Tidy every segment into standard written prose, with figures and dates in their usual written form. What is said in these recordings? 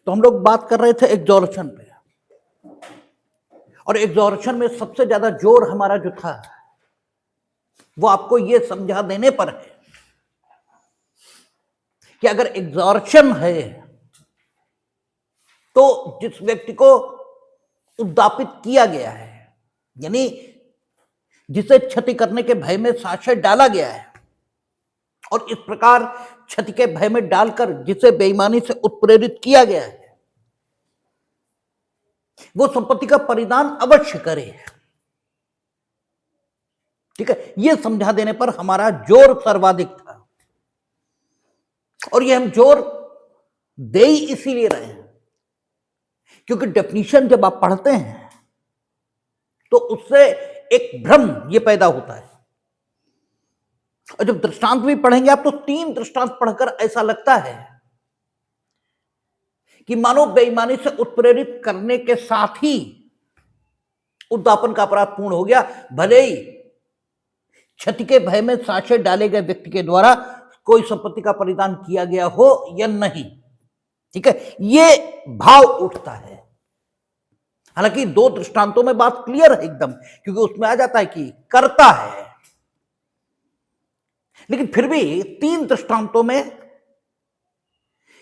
तो हम लोग बात कर रहे थे एग्जॉर्शन पे, और एग्जॉर्शन में सबसे ज्यादा जोर हमारा जो था वो आपको ये समझा देने पर है कि अगर एग्जॉर्शन है तो जिस व्यक्ति को उद्दापित किया गया है, यानी जिसे क्षति करने के भय में साशय डाला गया है, और इस प्रकार क्षति के भय में डालकर जिसे बेईमानी से उत्प्रेरित किया गया है, वो संपत्ति का परिदान अवश्य करे। ठीक है, यह समझा देने पर हमारा जोर सर्वाधिक था, और ये हम जोर दे ही इसीलिए रहे हैं क्योंकि डेफिनेशन जब आप पढ़ते हैं तो उससे एक भ्रम ये पैदा होता है, और जब दृष्टांत भी पढ़ेंगे आप तो 3 दृष्टांत पढ़कर ऐसा लगता है कि मानो बेईमानी से उत्प्रेरित करने के साथ ही उद्दापन का अपराध पूर्ण हो गया, भले ही क्षति के भय में साशय डाले गए व्यक्ति के द्वारा कोई संपत्ति का परिदान किया गया हो या नहीं। ठीक है, ये भाव उठता है। हालांकि 2 दृष्टांतों में बात क्लियर है एकदम, क्योंकि उसमें आ जाता है कि करता है, लेकिन फिर भी 3 दृष्टांतों में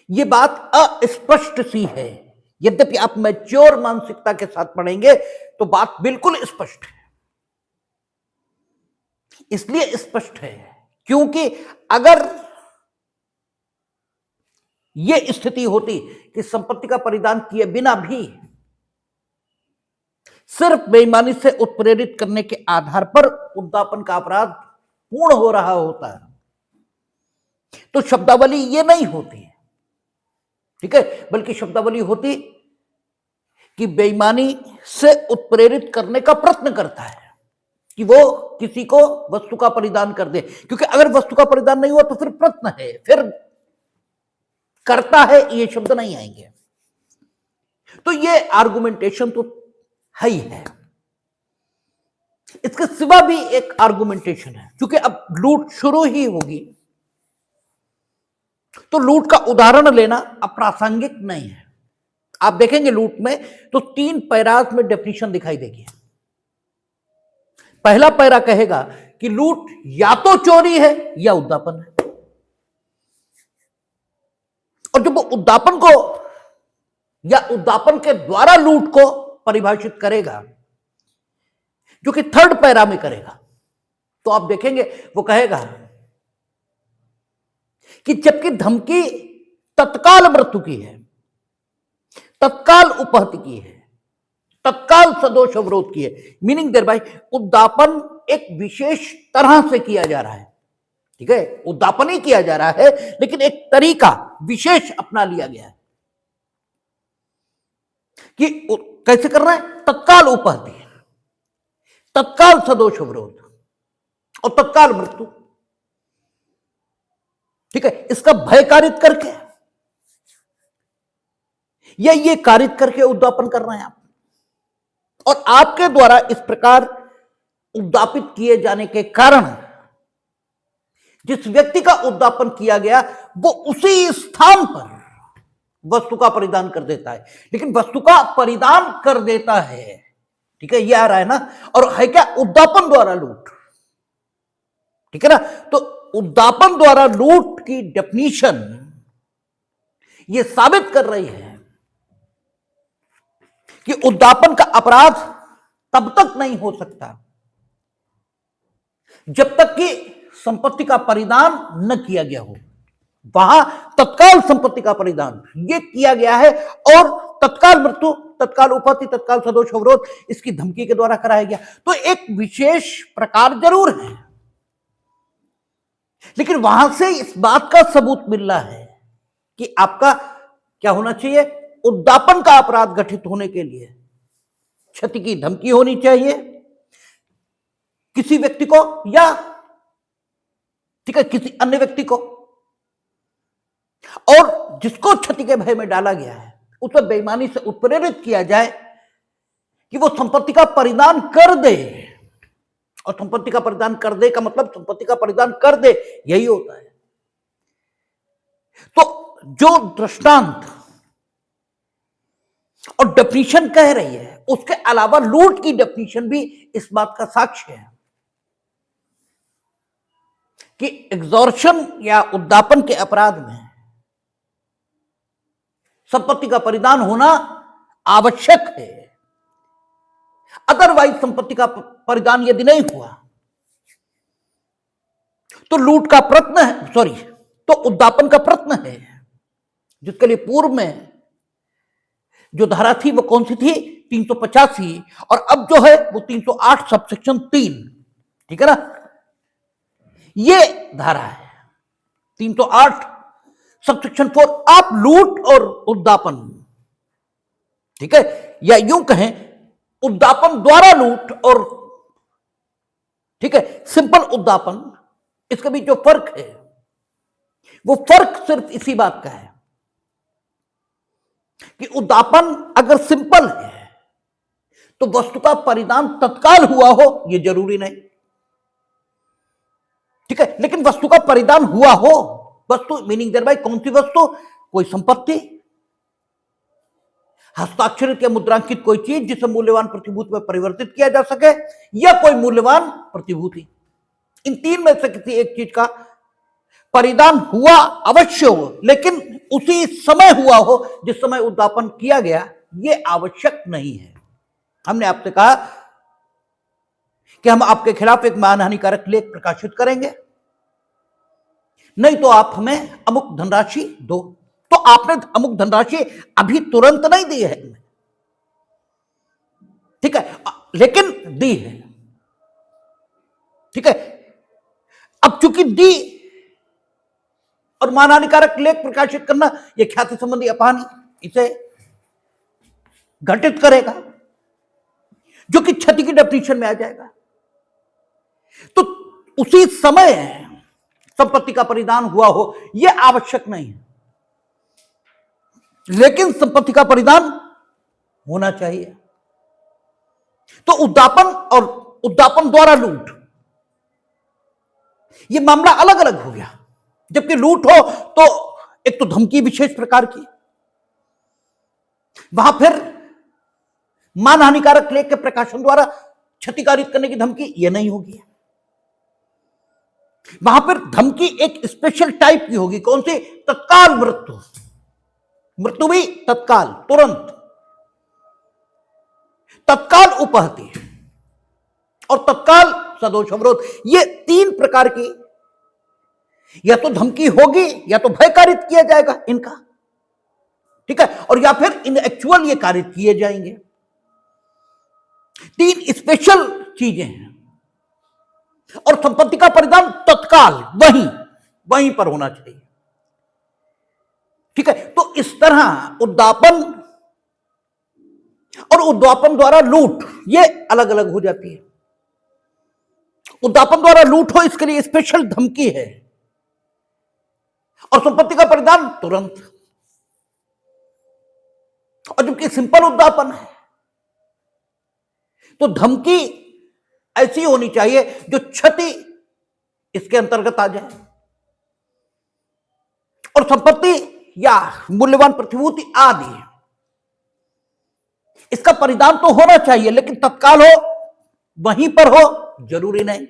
यह बात अस्पष्ट सी है। यद्यपि आप मैच्योर मानसिकता के साथ पढ़ेंगे तो बात बिल्कुल स्पष्ट है। इसलिए स्पष्ट है क्योंकि अगर यह स्थिति होती कि संपत्ति का परिदान किए बिना भी सिर्फ बेईमानी से उत्प्रेरित करने के आधार पर उद्दापन का अपराध पूर्ण हो रहा होता है तो शब्दावली ये नहीं होती। ठीक है, बल्कि शब्दावली होती कि बेईमानी से उत्प्रेरित करने का प्रयत्न करता है कि वो किसी को वस्तु का परिदान कर दे, क्योंकि अगर वस्तु का परिदान नहीं हुआ तो फिर प्रयत्न है, फिर करता है, ये शब्द नहीं आएंगे। तो ये आर्गुमेंटेशन तो है ही है। इसके सिवा भी एक आर्गुमेंटेशन है, क्योंकि अब लूट शुरू ही होगी तो लूट का उदाहरण लेना अप्रासंगिक नहीं है। आप देखेंगे लूट में तो 3 पैराज में डेफिनेशन दिखाई देगी। पहला पैरा कहेगा कि लूट या तो चोरी है या उद्दापन है, और जब वो उद्दापन को या उद्दापन के द्वारा लूट को परिभाषित करेगा, जो कि 3rd पैरा में करेगा, तो आप देखेंगे वो कहेगा कि जबकि धमकी तत्काल मृत्यु की है, तत्काल उपहति की है, तत्काल सदोष अवरोध की है, मीनिंग देयर बाय उद्दापन एक विशेष तरह से किया जा रहा है। ठीक है, उद्दापन ही किया जा रहा है लेकिन एक तरीका विशेष अपना लिया गया है कि कैसे कर रहा है, तत्काल उपहति, तत्काल सदोष अवरोध और तत्काल मृत्यु। ठीक है, इसका भय कारित करके या ये कारित करके उद्दापन कर रहे हैं आप, और आपके द्वारा इस प्रकार उद्दापित किए जाने के कारण जिस व्यक्ति का उद्दापन किया गया वो उसी स्थान पर वस्तु का परिधान कर देता है, लेकिन वस्तु का परिधान कर देता है। ठीक है, ये आ रहा है ना, और है क्या, उद्दापन द्वारा लूट। ठीक है ना, तो उद्दापन द्वारा लूट की डेफिनेशन ये साबित कर रही है कि उद्दापन का अपराध तब तक नहीं हो सकता जब तक कि संपत्ति का परिधान न किया गया हो। वहां तत्काल संपत्ति का परिधान ये किया गया है, और तत्काल मृत्यु, तत्काल उपहति, तत्काल सदोष अवरोध इसकी धमकी के द्वारा कराया गया। तो एक विशेष प्रकार जरूर है, लेकिन वहां से इस बात का सबूत मिल रहा है कि आपका क्या होना चाहिए, उद्दापन का अपराध गठित होने के लिए क्षति की धमकी होनी चाहिए किसी व्यक्ति को या ठीक है किसी अन्य व्यक्ति को, और जिसको क्षति के भय में डाला गया है उसे बेईमानी से उत्प्रेरित किया जाए कि वो संपत्ति का परिधान कर दे। और संपत्ति का परिधान कर दे का मतलब संपत्ति का परिधान कर दे, यही होता है। तो जो दृष्टांत और डेफिनेशन कह रही है, उसके अलावा लूट की डेफिनेशन भी इस बात का साक्ष्य है कि एग्जॉर्शन या उद्दापन के अपराध में संपत्ति का परिधान होना आवश्यक है। अदरवाइज संपत्ति का परिधान यदि नहीं हुआ तो लूट का प्रयत्न है, तो उद्दापन का प्रयत्न है, जिसके लिए पूर्व में जो धारा थी वो कौन सी थी, 385, और अब जो है वो 308 सबसेक्शन 3, ठीक है ना। ये धारा है 308 सबसेक्शन 4। आप लूट और उद्दापन, ठीक है, या यूं कहें उद्दापन द्वारा लूट और, ठीक है, सिंपल उद्दापन, इसके बीच जो फर्क है वो फर्क सिर्फ इसी बात का है कि उद्दापन अगर सिंपल है तो वस्तु का परिधान तत्काल हुआ हो यह जरूरी नहीं, ठीक है, लेकिन वस्तु का परिधान हुआ हो, वस्तु मीनिंग देयर बाय कौन सी वस्तु, कोई संपत्ति, हस्ताक्षरित या मुद्रांकित कोई चीज जिसे मूल्यवान प्रतिभूति में परिवर्तित किया जा सके, या कोई मूल्यवान प्रतिभूति। इन तीन में से किसी एक चीज का परिधान हुआ अवश्य हो, लेकिन उसी समय हुआ हो जिस समय उद्दापन किया गया, यह आवश्यक नहीं है। हमने आपसे कहा कि हम आपके खिलाफ एक मानहानिकारक लेख प्रकाशित करेंगे, नहीं तो आप हमें अमुक धनराशि दो। तो आपने अमुक धनराशि अभी तुरंत नहीं दी है, ठीक है, लेकिन दी है, ठीक है। अब चूंकि दी और मानहानिकारक लेख प्रकाशित करना यह ख्याति संबंधी अपहानी इसे घटित करेगा, जो कि क्षति की डेफिनेशन में आ जाएगा। तो उसी समय संपत्ति का परिधान हुआ हो यह आवश्यक नहीं है, लेकिन संपत्ति का परिधान होना चाहिए। तो उद्दापन और उद्दापन द्वारा लूट, यह मामला अलग अलग हो गया। जबकि लूट हो तो एक तो धमकी विशेष प्रकार की, वहां फिर मानहानिकारक लेख के प्रकाशन द्वारा क्षतिकारित करने की धमकी यह नहीं होगी। वहां पर धमकी एक स्पेशल टाइप की होगी, कौन सी, तत्काल मृत्यु, मृत्यु भी तत्काल, तुरंत, तत्काल उपहति और तत्काल सदोष अवरोध। ये तीन प्रकार की या तो धमकी होगी या तो भय कारित किया जाएगा इनका, ठीक है, और या फिर इन एक्चुअल ये कारित किए जाएंगे। तीन स्पेशल चीजें हैं, और संपत्ति का परिधान तत्काल वहीं पर होना चाहिए, ठीक है। तो इस तरह उद्दापन और उद्दापन द्वारा लूट ये अलग अलग हो जाती है। उद्दापन द्वारा लूट हो इसके लिए स्पेशल धमकी है, और संपत्ति का परिधान तुरंत। और जबकि सिंपल उद्दापन है तो धमकी ऐसी होनी चाहिए जो क्षति इसके अंतर्गत आ जाए, और संपत्ति या मूल्यवान प्रतिभूति आदि इसका परिधान तो होना चाहिए, लेकिन तत्काल हो, वहीं पर हो, जरूरी नहीं।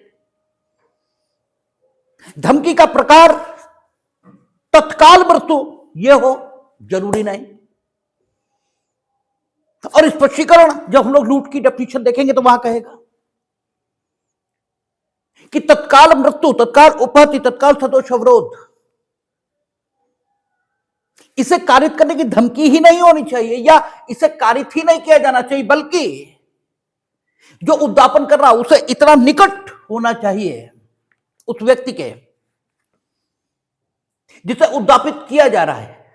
धमकी का प्रकार तत्काल मृत्यु यह हो, जरूरी नहीं। और स्पष्टीकरण जब हम लोग लूट की डेफिनेशन देखेंगे तो वहां कहेगा कि तत्काल मृत्यु, तत्काल उपहति, तत्काल सदोष अवरोध, इसे कारित करने की धमकी ही नहीं होनी चाहिए, या इसे कारित ही नहीं किया जाना चाहिए, बल्कि जो उद्दापन कर रहा है उसे इतना निकट होना चाहिए उस व्यक्ति के जिसे उद्दापित किया जा रहा है,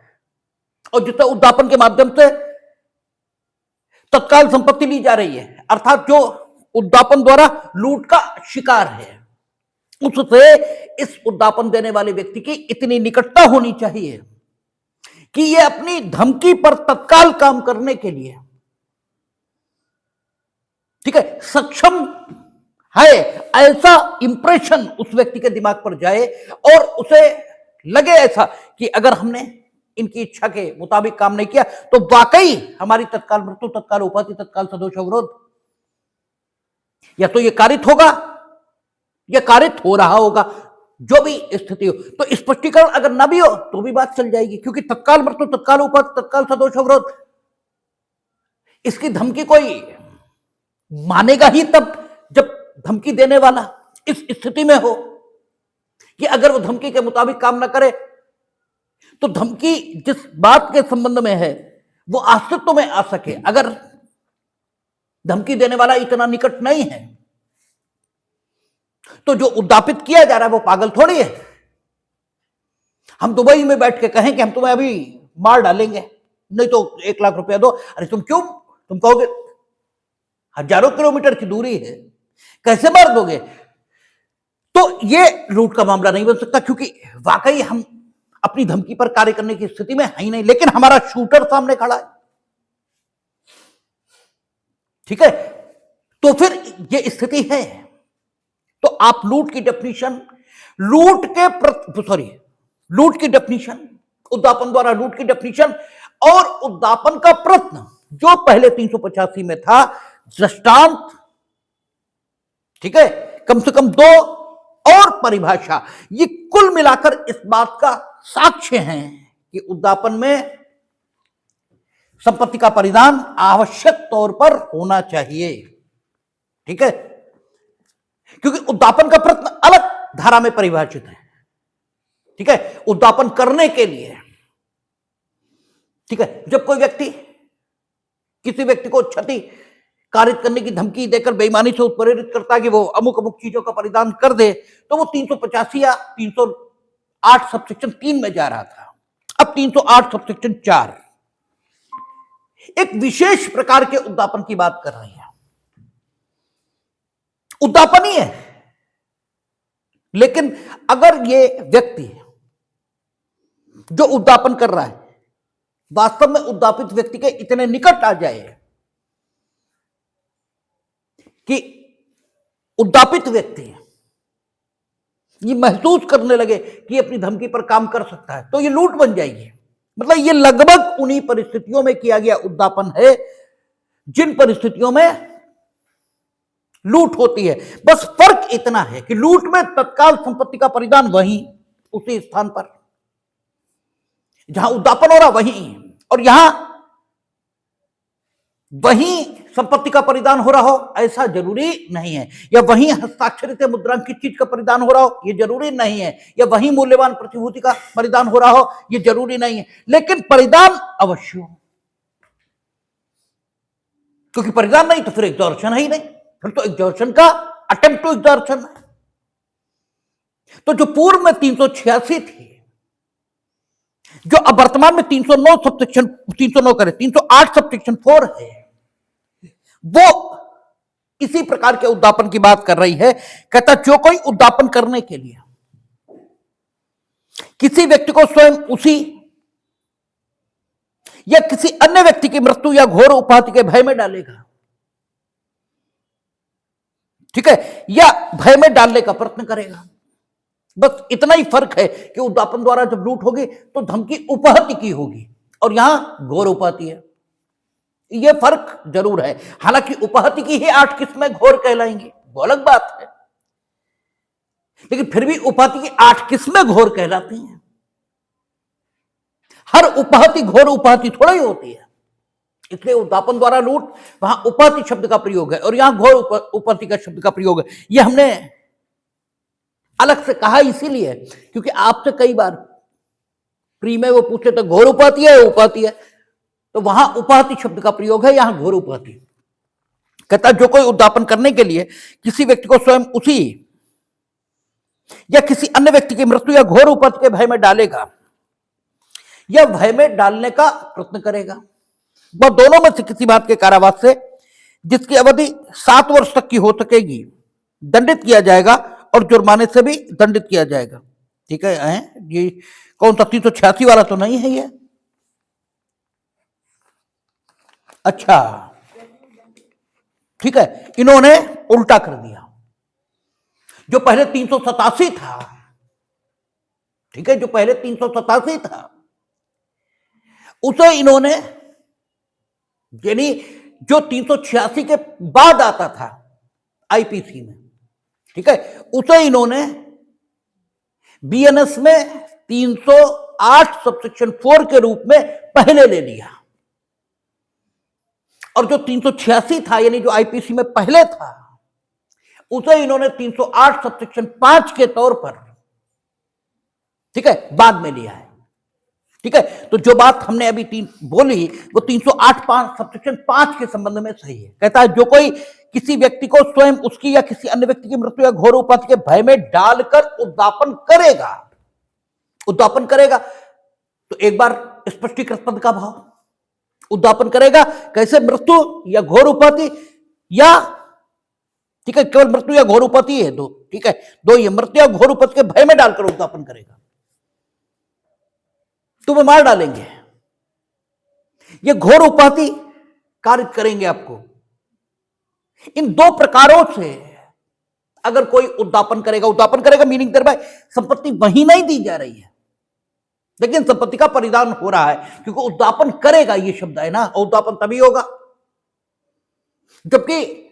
और जिसे उद्दापन के माध्यम से तत्काल संपत्ति ली जा रही है, अर्थात जो उद्दापन द्वारा लूट का शिकार है, उससे इस उद्दापन देने वाले व्यक्ति की इतनी निकटता होनी चाहिए कि यह अपनी धमकी पर तत्काल काम करने के लिए, ठीक है, सक्षम है, ऐसा इंप्रेशन उस व्यक्ति के दिमाग पर जाए और उसे लगे ऐसा कि अगर हमने इनकी इच्छा के मुताबिक काम नहीं किया तो वाकई हमारी तत्काल मृत्यु, तत्काल उपाधि, तत्काल सदोष अवरोध या तो ये कारित होगा या कारित हो रहा होगा, जो भी स्थिति हो। तो स्पष्टीकरण अगर ना भी हो तो भी बात चल जाएगी, क्योंकि तत्काल मृत्यु, तत्काल उपाधि, तत्काल सदोष अवरोध, इसकी धमकी कोई मानेगा ही तब जब धमकी देने वाला इस स्थिति में हो कि अगर वो धमकी के मुताबिक काम ना करे तो धमकी जिस बात के संबंध में है वो अस्तित्व में आ सके। अगर धमकी देने वाला इतना निकट नहीं है तो जो उद्दापित किया जा रहा है वो पागल थोड़ी है। हम दुबई में बैठ के कहें कि हम तुम्हें अभी मार डालेंगे, नहीं तो 1 लाख रुपया दो, अरे तुम क्यों, तुम कहोगे हजारों किलोमीटर की दूरी है, कैसे मार दोगे? तो ये लूट का मामला नहीं बन सकता, क्योंकि वाकई हम अपनी धमकी पर कार्य करने की स्थिति में है ही नहीं, लेकिन हमारा शूटर सामने खड़ा है। ठीक है, तो फिर ये स्थिति है। तो आप लूट की डेफिनेशन, लूट की डेफिनेशन, उद्दापन द्वारा लूट की डेफिनेशन और उद्दापन का प्रश्न जो पहले 385 में था, दृष्टांत, ठीक है, कम से कम 2 और परिभाषा, ये कुल मिलाकर इस बात का साक्ष्य है कि उद्दापन में संपत्ति का परिधान आवश्यक तौर पर होना चाहिए। ठीक है, क्योंकि उद्दापन का प्रश्न अलग धारा में परिभाषित है। ठीक है, उद्दापन करने के लिए, ठीक है, जब कोई व्यक्ति किसी व्यक्ति को क्षति कारित करने की धमकी देकर बेईमानी से उत्प्रेरित करता है कि वो अमुक अमुक चीजों का परिधान कर दे, तो वो 385 या 308 सबसेक्शन 3 में जा रहा था। अब 308 सबसेक्शन 4 एक विशेष प्रकार के उद्दापन की बात कर रही है। उद्दापन ही है, लेकिन अगर ये व्यक्ति जो उद्दापन कर रहा है वास्तव में उद्दापित व्यक्ति के इतने निकट आ जाए कि उद्दापित व्यक्ति ये महसूस करने लगे कि अपनी धमकी पर काम कर सकता है, तो ये लूट बन जाएगी। मतलब ये लगभग उन्हीं परिस्थितियों में किया गया उद्दापन है जिन परिस्थितियों में लूट होती है। बस फर्क इतना है कि लूट में तत्काल संपत्ति का परिधान वहीं उसी स्थान पर जहां उद्दापन हो रहा वहीं, और यहां वहीं संपत्ति का परिधान हो रहा हो ऐसा जरूरी नहीं है, या वहीं हस्ताक्षरित मुद्रांकित चीज का परिधान हो रहा हो यह जरूरी नहीं है, या वहीं मूल्यवान प्रतिभूति का परिधान हो रहा हो यह जरूरी नहीं है, लेकिन परिधान अवश्य हो। क्योंकि परिधान नहीं तो फिर एक्सॉर्शन है ही नहीं, फिर तो एक्सॉर्शन का अटेम्प्ट टू एक्सॉर्शन है। तो जो पूर्व में 386 थी, जो अब वर्तमान में 309 सबसेक्शन 308 सबसेक्शन 4 है, वो इसी प्रकार के उद्दापन की बात कर रही है। कहता जो कोई उद्दापन करने के लिए किसी व्यक्ति को स्वयं उसी या किसी अन्य व्यक्ति की मृत्यु या घोर उपाधि के भय में डालेगा, ठीक है, या भय में डालने का प्रयत्न करेगा, बस इतना ही फर्क है कि उद्दापन द्वारा जब लूट होगी तो धमकी उपहति की होगी और यहां घोर उपाधि है। यह फर्क जरूर है। हालांकि उपहति की ही 8 किस्में घोर कहलाएंगी, वो अलग बात है, लेकिन फिर भी उपहति की 8 किस्में घोर कहलाती हैं। हर उपहति घोर उपहति थोड़ा ही होती है, इसलिए उद्दापन द्वारा लूट वहां उपहति शब्द का प्रयोग है और यहां घोर उपहति का शब्द का प्रयोग है। यह हमने अलग से कहा इसीलिए क्योंकि आपसे कई बार प्री में वो पूछे तो घोर उपहति है उपहति है, तो वहां उपहति शब्द का प्रयोग है, यहां घोर उपहति। कहता जो कोई उद्दापन करने के लिए किसी व्यक्ति को स्वयं उसी या किसी अन्य व्यक्ति की मृत्यु या घोर उपहति के भय में डालेगा या भय में डालने का प्रयत्न करेगा, वह दोनों में से किसी बात के कारावास से जिसकी अवधि 7 वर्ष तक की हो सकेगी दंडित किया जाएगा और जुर्माने से भी दंडित किया जाएगा। ठीक है, ये कौन सा 386 वाला तो नहीं है ये? अच्छा ठीक है, इन्होंने उल्टा कर दिया। जो पहले 387 था, ठीक है, जो पहले 387 था उसे इन्होंने, यानी जो 386 के बाद आता था आईपीसी में, ठीक है, उसे इन्होंने बीएनएस में 308 सबसेक्शन 4 के रूप में पहले ले लिया, और जो 386 था यानी जो आईपीसी में पहले था उसे इन्होंने 308 सबसेक्शन 5 के तौर पर, ठीक है, बाद में लिया है। ठीक है, तो जो बात हमने अभी बोली वो 308 सबसेक्शन 5 के संबंध में सही है। कहता है जो कोई किसी व्यक्ति को स्वयं उसकी या किसी अन्य व्यक्ति की मृत्यु या घोर उपाधि के भय में डालकर उद्दापन करेगा, तो एक बार स्पष्टीकृत पद का भाव, उद्दापन करेगा कैसे, मृत्यु या घोर उपाधि, या ठीक है, केवल मृत्यु या घोर उपाधि है दो, ठीक है, दो, ये मृत्यु या घोर उपाधि के भय में डालकर उद्दापन करेगा, तुम्हें मार डालेंगे, ये घोर उपाधि कारित करेंगे आपको। इन दो प्रकारों से अगर कोई उद्दापन करेगा मीनिंग देयर बाय संपत्ति वही नहीं दी जा रही है, लेकिन संपत्ति का परिधान हो रहा है, क्योंकि उद्दापन करेगा ये शब्द है ना, उद्दापन तभी होगा जबकि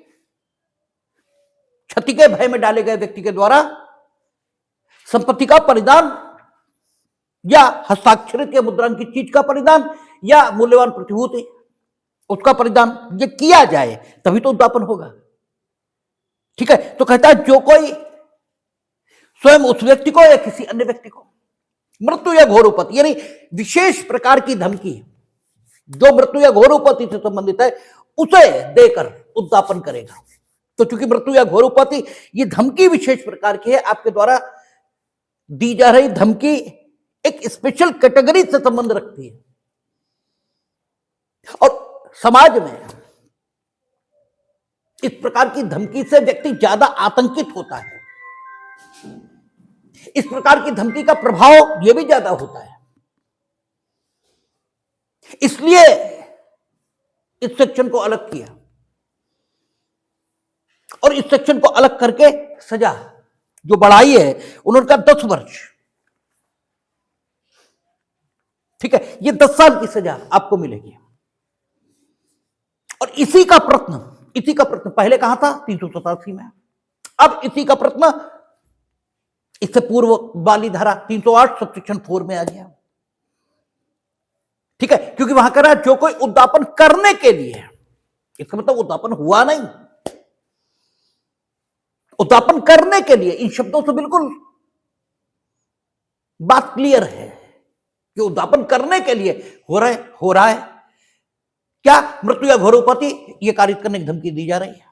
क्षति के भय में डाले गए व्यक्ति के द्वारा संपत्ति का परिधान या हस्ताक्षरित या मुद्रांकित चीज का परिधान या मूल्यवान प्रतिभूति उसका परिधान ये किया जाए तभी तो उद्दापन होगा। ठीक है, तो कहता है जो कोई स्वयं उस व्यक्ति को या किसी अन्य व्यक्ति को मृत्यु या घोर उपत्ति, यानी विशेष प्रकार की धमकी जो मृत्यु या घोर उपत्ति से संबंधित है उसे देकर उद्दापन करेगा। तो चूंकि मृत्यु या घोर उपत्ति ये धमकी विशेष प्रकार की है, आपके द्वारा दी जा रही धमकी एक स्पेशल कैटेगरी से संबंध रखती है, और समाज में इस प्रकार की धमकी से व्यक्ति ज्यादा आतंकित होता है, इस प्रकार की धमकी का प्रभाव यह भी ज्यादा होता है। इसलिए इस सेक्शन को अलग किया, और इस सेक्शन को अलग करके सजा जो बढ़ाई है उन्होंने कहा 10 वर्ष, ठीक है, ये 10 साल की सजा आपको मिलेगी। और इसी का प्रश्न पहले कहां था 387 में, अब इसी का प्रश्न इससे पूर्व वाली धारा 308 सबसेक्शन 4 में आ गया। ठीक है, क्योंकि वहां कह रहा है जो कोई उद्दापन करने के लिए, इसका मतलब उद्दापन हुआ नहीं, उद्दापन करने के लिए, इन शब्दों से बिल्कुल बात क्लियर है कि उद्दापन करने के लिए हो रहा है क्या, मृत्यु या घोर उपत्ति यह कारित करने की धमकी दी जा रही है,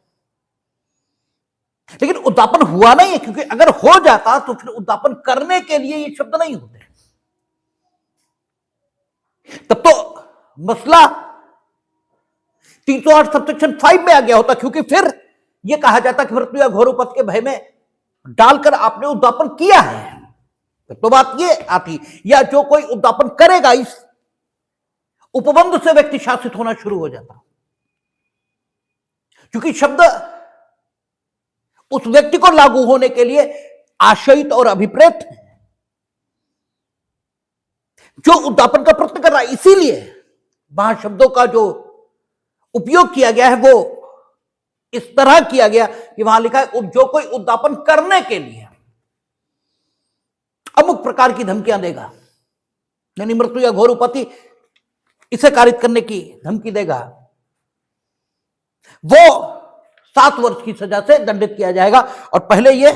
लेकिन उद्दापन हुआ नहीं है, क्योंकि अगर हो जाता तो फिर उद्दापन करने के लिए ये शब्द नहीं होते, तब तो मसला 308 सबसेक्शन 5 में आ गया होता, क्योंकि फिर यह कहा जाता कि मृत्यु या घोर उपत्ति के भय में डालकर आपने उद्दापन किया है, तो बात यह आती, या जो कोई उद्दापन करेगा, इस उपबंध से व्यक्ति शासित होना शुरू हो जाता, क्योंकि शब्द उस व्यक्ति को लागू होने के लिए आशयित और अभिप्रेत है जो उद्दापन का प्रयत्न कर रहा है। इसीलिए वहां शब्दों का जो उपयोग किया गया है वो इस तरह किया गया कि वहां लिखा है जो कोई उद्दापन करने के लिए अमुक प्रकार की धमकियां देगा, यानी मृत्यु या घोर उपत्ति इसे कारित करने की धमकी देगा, वो 7 वर्ष की सजा से दंडित किया जाएगा। और पहले ये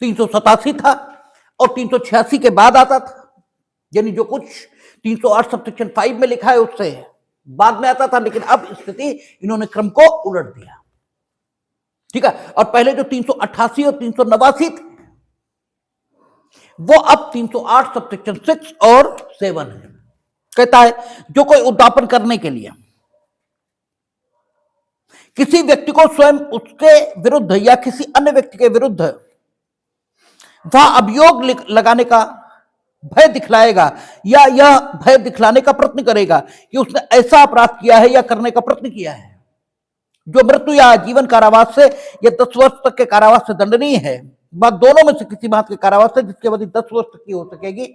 387 था और 386 के बाद आता था, यानी जो कुछ 308 सबसेक्शन 5 में लिखा है उससे बाद में आता था, लेकिन अब स्थिति इन्होंने क्रम को उलट दिया। ठीक है, और पहले जो 388 और 389 थे वो अब 308 सबसेक्शन 6 और 7 है। कहता है जो कोई उद्दापन करने के लिए किसी व्यक्ति को स्वयं उसके विरुद्ध या किसी अन्य व्यक्ति के विरुद्ध वह अभियोग लगाने का भय दिखलाएगा या यह भय दिखलाने का प्रयत्न करेगा कि उसने ऐसा अपराध किया है या करने का प्रयत्न किया है जो मृत्यु या जीवन कारावास से या 10 वर्ष तक के कारावास से दंडनीय है, बात दोनों में से किसी बात के कारावास से जिसकी अवधि 10 वर्ष तक की हो सकेगी,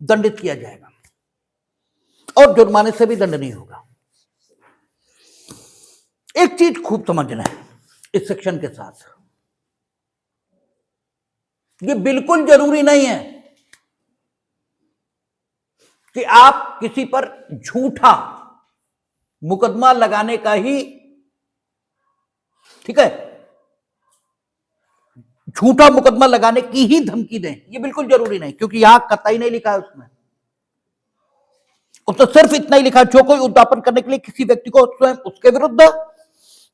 दंडित किया जाएगा। और जुर्माने से भी दंड नहीं होगा। एक चीज खूब समझना है इस सेक्शन के साथ, ये बिल्कुल जरूरी नहीं है कि आप किसी पर झूठा मुकदमा लगाने का ही, ठीक है, झूठा मुकदमा लगाने की ही धमकी दें, ये बिल्कुल जरूरी नहीं, क्योंकि यहां कतई नहीं लिखा है उसमें तो सिर्फ इतना ही लिखा, जो कोई उद्यापन करने के लिए किसी व्यक्ति को स्वयं उसके विरुद्ध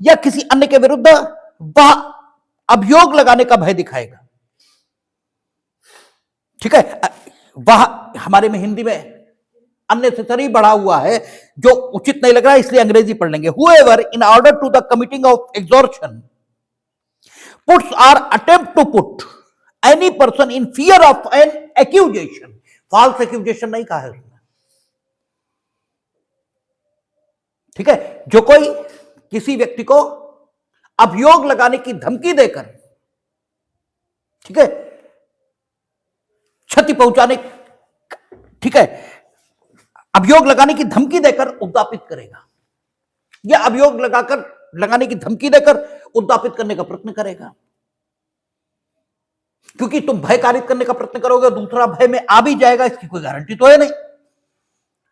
या किसी अन्य के विरुद्ध वह अभियोग लगाने का भय दिखाएगा, ठीक है। वह हमारे में हिंदी में अननेसेसरी बढ़ा हुआ है जो उचित नहीं लग रहा है, इसलिए अंग्रेजी पढ़ लेंगे। Whoever in order to the committing of extortion puts or attempt to put any person in fear of an accusation, false accusation नहीं कहा है उसमें, ठीक है, जो कोई किसी व्यक्ति को अभियोग लगाने की धमकी देकर, ठीक है, क्षति पहुंचाने, ठीक है, अभियोग लगाने की धमकी देकर उद्यापित करेगा या अभियोग लगाने की धमकी देकर उद्यापित करने का प्रयत्न करेगा, क्योंकि तुम भय कारित करने का प्रयत्न करोगे, दूसरा भय में आ भी जाएगा, इसकी कोई गारंटी तो है नहीं।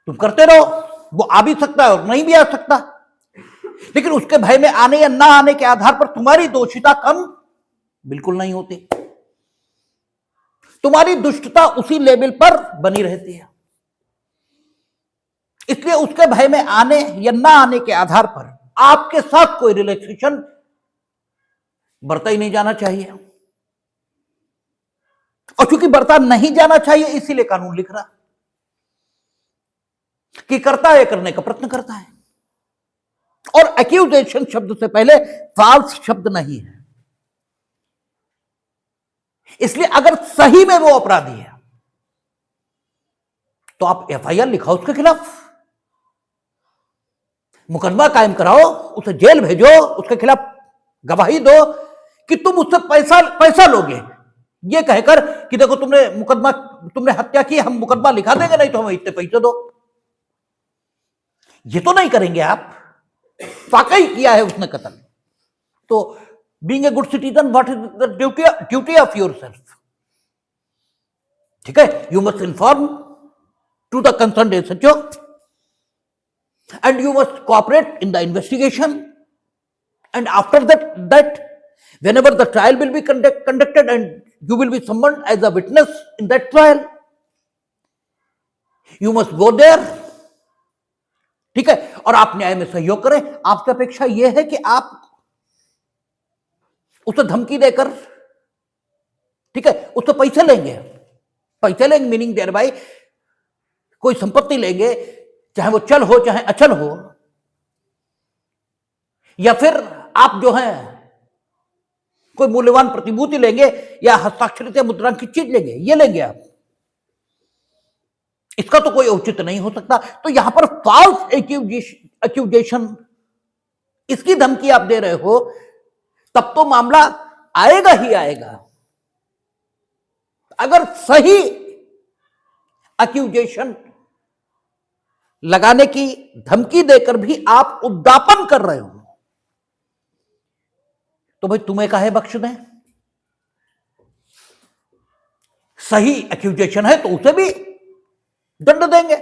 तुम करते रहो, वो आ भी सकता है और नहीं भी आ सकता, लेकिन उसके भय में आने या ना आने के आधार पर तुम्हारी दोषिता कम बिल्कुल नहीं होती, तुम्हारी दुष्टता उसी लेवल पर बनी रहती है। इसलिए उसके भय में आने या ना आने के आधार पर आपके साथ कोई रिलेक्सेशन बरता ही नहीं जाना चाहिए, और चूंकि बरता नहीं जाना चाहिए इसीलिए कानून लिख रहा कि करता है, करने का प्रयत्न करता है। और एक्यूजेशन शब्द से पहले फॉल्स शब्द नहीं है, इसलिए अगर सही में वो अपराधी है तो आप एफआईआर लिखाओ उसके खिलाफ, मुकदमा कायम कराओ, उसे जेल भेजो, उसके खिलाफ गवाही दो कि तुम उससे पैसा लोगे, ये कहकर कि देखो तुमने हत्या की, हम मुकदमा लिखा देंगे, नहीं तो हमें इतने पैसे दो। ये तो नहीं करेंगे आप, वाकई किया है उसने कत्ल, तो being a good citizen what is the duty of yourself, ठीक है, you must inform to the concerned SHO and you must cooperate in the investigation, and after that whenever the trial will be conducted and you will be summoned as a witness in that trial, you must go there, ठीक है, और आप न्याय में सहयोग करें। आपसे अपेक्षा यह है कि आप उसे धमकी देकर, ठीक है, उससे पैसे लेंगे मीनिंग देयर बाय कोई संपत्ति लेंगे, चाहे वो चल हो चाहे अचल हो, या फिर आप जो है कोई मूल्यवान प्रतिभूति लेंगे या हस्ताक्षरित या मुद्रांकित चीज लेंगे, ये लेंगे आप, इसका तो कोई औचित्य नहीं हो सकता। तो यहां पर फॉल्स एक्यूजेशन, इसकी धमकी आप दे रहे हो, तब तो मामला आएगा ही आएगा। अगर सही एक्यूजेशन लगाने की धमकी देकर भी आप उद्यापन कर रहे हो तो भाई तुम्हें काहे बख्श दें? सही एक्यूजेशन है तो उसे भी दंड देंगे,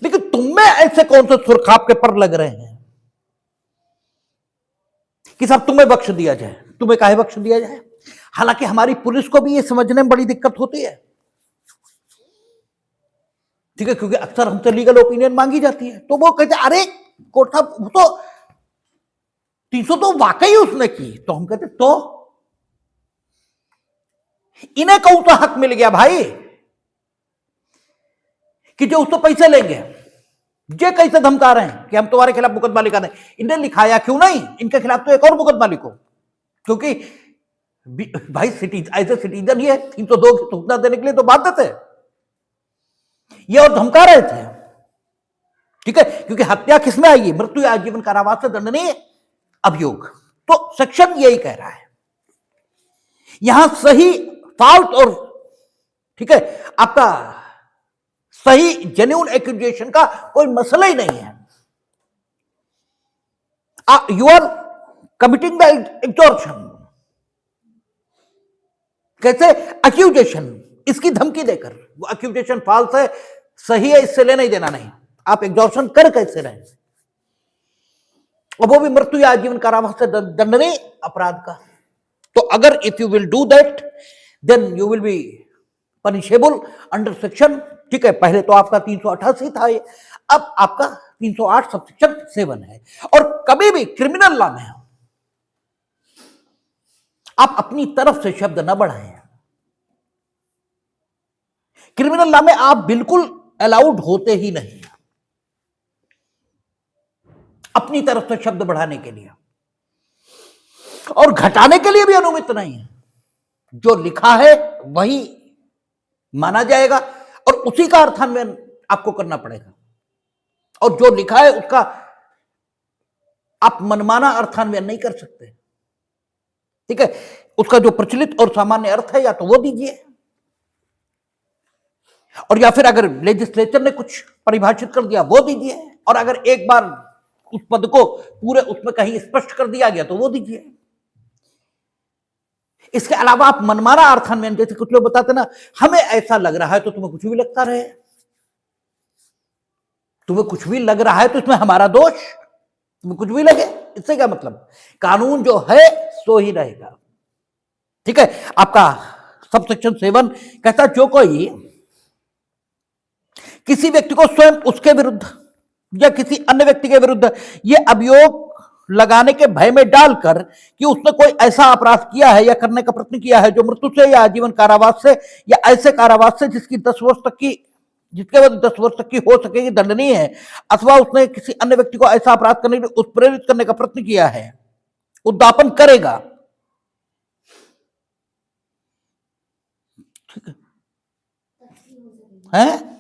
लेकिन तुम्हें ऐसे कौन से सुरखाप के पर लग रहे हैं कि साहब तुम्हें बख्श दिया जाए? तुम्हें काहे बख्श दिया जाए? हालांकि हमारी पुलिस को भी यह समझने में बड़ी दिक्कत होती है, ठीक है, क्योंकि अक्सर हमसे लीगल ओपिनियन मांगी जाती है, तो वो कहते हैं अरे कोर्ट साहब वो तो 300 तो वाकई उसने की, तो हम कहते तो इन्हें कौन सा हक मिल गया भाई कि जो उससे पैसे लेंगे? ये कैसे धमका रहे हैं कि हम तुम्हारे खिलाफ मुकदमा लिखा दें? इन्हें लिखाया क्यों नहीं? इनके खिलाफ तो एक और मुकदमा लिखो, क्योंकि भाई एज ए सिटीजन ये 302 की सूचना देने के लिए तो बाध्य थे, ये और धमका रहे थे, ठीक है, क्योंकि हत्या किसमें आएगी? मृत्यु या आजीवन कारावास से दंडनीय अभियोग। तो सेक्शन यही कह रहा है, यहां सही फॉल्ट और, ठीक है, आपका सही जेन्युइन एक्यूजेशन का कोई मसला ही नहीं है। You are committing the extortion. कैसे? एक्यूजेशन, इसकी धमकी देकर। वो एक्यूजेशन फॉल्स है, सही है, इससे लेना ही देना नहीं। आप एक्सटॉर्शन कर कैसे रहे, और वो भी मृत्यु या आजीवन कारावास से दंडनीय अपराध का। तो अगर if you will do that then you will be punishable under section, ठीक है। पहले तो आपका 388 था ये, अब आपका 308 सबसेक्शन 7 है। और कभी भी क्रिमिनल लॉ में आप अपनी तरफ से शब्द न बढ़ाएं। क्रिमिनल लॉ में आप बिल्कुल अलाउड होते ही नहीं अपनी तरफ से शब्द बढ़ाने के लिए, और घटाने के लिए भी अनुमित नहीं है। जो लिखा है वही माना जाएगा और उसी का अर्थान्वयन आपको करना पड़ेगा, और जो लिखा है उसका आप मनमाना अर्थान्वयन नहीं कर सकते, ठीक है। उसका जो प्रचलित और सामान्य अर्थ है या तो वो दीजिए, और या फिर अगर लेजिस्लेचर ने कुछ परिभाषित कर दिया वो दीजिए, और अगर एक बार उस पद को पूरे उसमें कहीं स्पष्ट कर दिया गया तो वो दीजिए। इसके अलावा आप मनमाना अर्थान्वयन, जैसे कुछ लोग बताते ना, हमें ऐसा लग रहा है तो तुम्हें कुछ भी लगता रहे, तुम्हें कुछ भी लग रहा है तो इसमें हमारा दोष, तुम्हें कुछ भी लगे, इससे क्या मतलब? कानून जो है सो ही रहेगा, ठीक है। आपका सब सेक्शन 7 कहता जो कोई किसी व्यक्ति को स्वयं उसके विरुद्ध या किसी अन्य व्यक्ति के विरुद्ध यह अभियोग लगाने के भय में डालकर कि उसने कोई ऐसा अपराध किया है या करने का प्रयत्न किया है जो मृत्यु से या आजीवन कारावास से या ऐसे कारावास से जिसके वजह 10 वर्ष तक की हो सकेगी दंडनीय है, अथवा उसने किसी अन्य व्यक्ति को ऐसा अपराध करने के लिए उत्प्रेरित करने का प्रयत्न किया है, उद्यापन करेगा, ठीक है।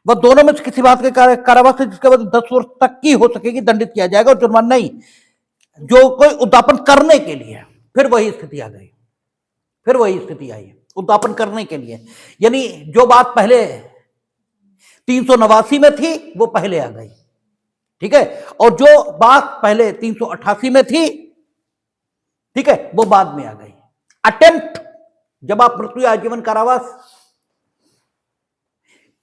वह दोनों में से किसी बात के कारावास से जिसके बाद 10 वर्ष तक की हो सकेगी दंडित किया जाएगा, और जुर्माना नहीं। जो कोई उद्यापन करने के लिए, फिर वही स्थिति आ गई, फिर वही स्थिति आई उद्यापन करने के लिए, यानी जो बात पहले 389 में थी वो पहले आ गई, ठीक है, और जो बात पहले 388 में थी, ठीक है, वो बाद में आ गई। अटेम्प्ट, जब आप मृत्यु या आजीवन कारावास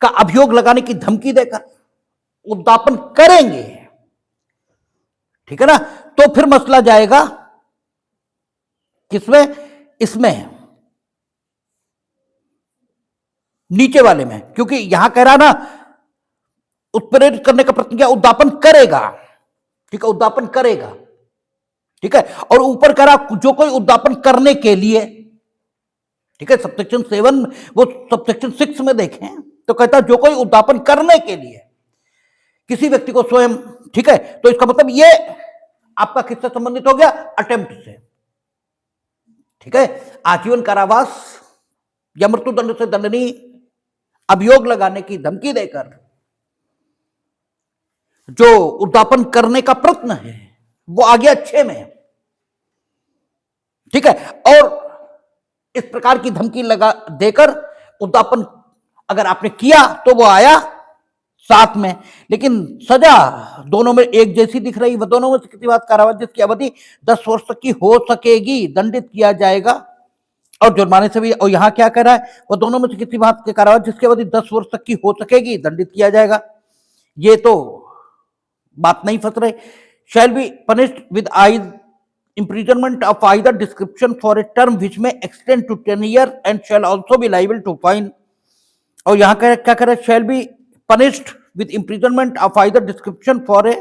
का अभियोग लगाने की धमकी देकर उद्यापन करेंगे, ठीक है ना, तो फिर मसला जाएगा किसमें? इसमें नीचे वाले में, क्योंकि यहां कह रहा ना उत्प्रेरित करने का प्रयत्न किया, उद्यापन करेगा, ठीक है, उद्यापन करेगा, ठीक है, और ऊपर कह रहा जो कोई उद्यापन करने के लिए, ठीक है। सबसेक्शन 7 वो सबसेक्शन 6 में देखें तो कहता जो कोई उद्यापन करने के लिए किसी व्यक्ति को स्वयं, ठीक है, तो इसका मतलब ये आपका किससे संबंधित हो गया? अटेम्प्ट से, ठीक है। आजीवन कारावास या मृत्युदंड से दंडनीय अभियोग लगाने की धमकी देकर जो उद्यापन करने का प्रयत्न है वो आ गया 6 में, ठीक है। और इस प्रकार की धमकी लगा देकर उद्यापन अगर आपने किया तो वो आया 7 में, लेकिन सजा दोनों में एक जैसी दिख रही। वह दोनों में से किसी बात कारावास जिसकी अवधि 10 वर्ष तक की हो सकेगी दंडित किया जाएगा, और जुर्माने से भी। और यहां क्या कह रहा है? वह दोनों में से किसी बात के कारावास जिसकी अवधि 10 वर्ष तक की हो सकेगी दंडित किया जाएगा। ये तो बात नहीं फंस रहे। Shall be punished with imprisonment of either description for a term which may extend to 10 years and shall also be liable to fine। और यहां क्या कह रहा है? shall be punished with imprisonment of either description for a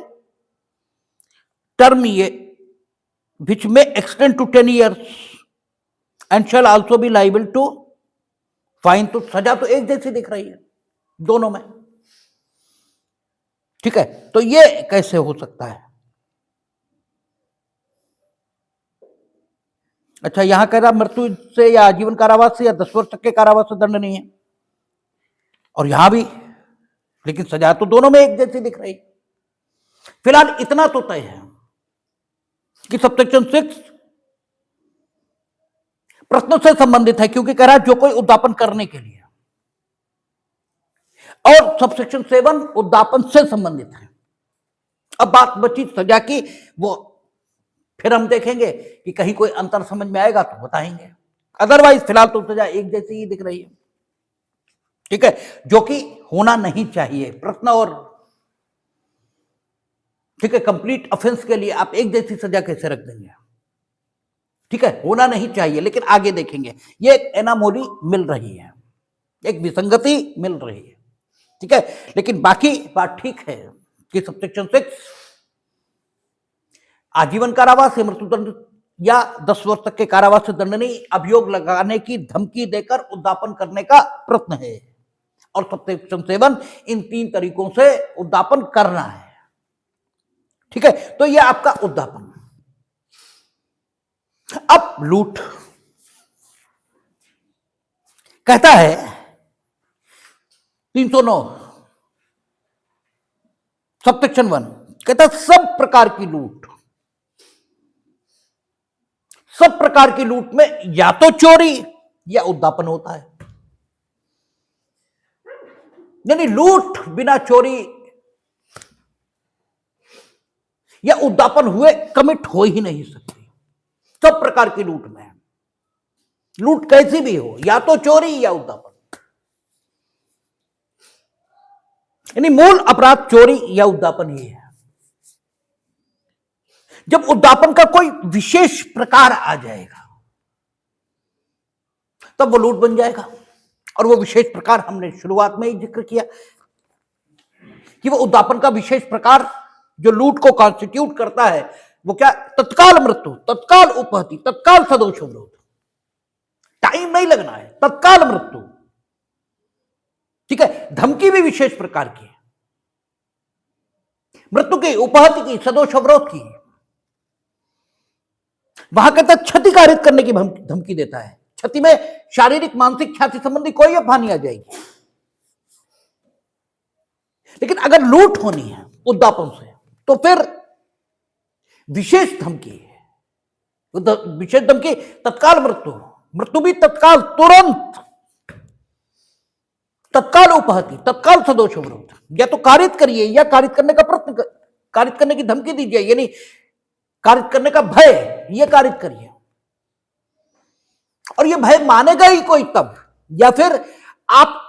term which may extend to 10 years and shall also be liable to fine। तो सजा तो एक जैसी दिख रही है दोनों में, ठीक है। तो ये कैसे हो सकता है? अच्छा, यहां कह रहा मृत्यु से या आजीवन कारावास से या 10 वर्ष तक के कारावास से दंड नहीं है, और यहां भी, लेकिन सजा तो दोनों में एक जैसी दिख रही। फिलहाल इतना तो तय है कि सबसेक्शन 6 प्रश्न से संबंधित है, क्योंकि कह रहा है जो कोई उद्यापन करने के लिए, और सबसेक्शन 7 उद्दापन से संबंधित है। अब बात बची सजा की, वो फिर हम देखेंगे कि कहीं कोई अंतर समझ में आएगा तो बताएंगे, अदरवाइज फिलहाल तो सजा एक जैसी ही दिख रही है, ठीक है, जो कि होना नहीं चाहिए। प्रश्न और ठीक है कंप्लीट ऑफेंस के लिए आप एक जैसी सजा कैसे रख देंगे, ठीक है, होना नहीं चाहिए। लेकिन आगे देखेंगे ये एक एनामोली मिल रही है, एक विसंगति मिल रही है, ठीक है, लेकिन बाकी बात ठीक है कि सबसेक्शन 6 आजीवन कारावास या मृत्युदंड या 10 वर्ष तक के कारावास से दंडनीय अभियोग लगाने की धमकी देकर उद्दापन करने का प्रश्न है, और सबसेक्शन 7 इन 3 तरीकों से उद्दापन करना है, ठीक है। तो यह आपका उद्दापन। अब लूट कहता है 309 सबसेक्शन 1 कहता है सब प्रकार की लूट, सब प्रकार की लूट में या तो चोरी या उद्दापन होता है, यानी लूट बिना चोरी या उद्दापन हुए कमिट हो ही नहीं सकती। सब प्रकार की लूट में, लूट कैसी भी हो, या तो चोरी या उद्दापन, यानी मूल अपराध चोरी या उद्दापन ही है। जब उद्दापन का कोई विशेष प्रकार आ जाएगा तब वो लूट बन जाएगा, और वो विशेष प्रकार हमने शुरुआत में ही जिक्र किया कि वो उद्दापन का विशेष प्रकार जो लूट को कॉन्स्टिट्यूट करता है वो क्या, तत्काल मृत्यु, तत्काल उपहति, तत्काल सदोष विरोध, टाइम नहीं लगना है, तत्काल मृत्यु, ठीक है। धमकी भी विशेष प्रकार की है, मृत्यु की, उपहति की, सदोष अवरोध की। वहां कहता है क्षति कारित करने की धमकी देता है, क्षति में शारीरिक मानसिक ख्याति संबंधी कोई हानि आ जाएगी। लेकिन अगर लूट होनी है उद्दापन से तो फिर विशेष धमकी है, विशेष धमकी तत्काल मृत्यु, मृत्यु भी तत्काल, तुरंत, तत्काल उपहति, तत्काल सदोष विरोध, या तो कारित करिए या कारित करने का प्रयत्न, कारित करने की धमकी दीजिए, यानी कारित करने का भय, ये कारित करिए, और ये भय मानेगा ही कोई तब, या फिर आप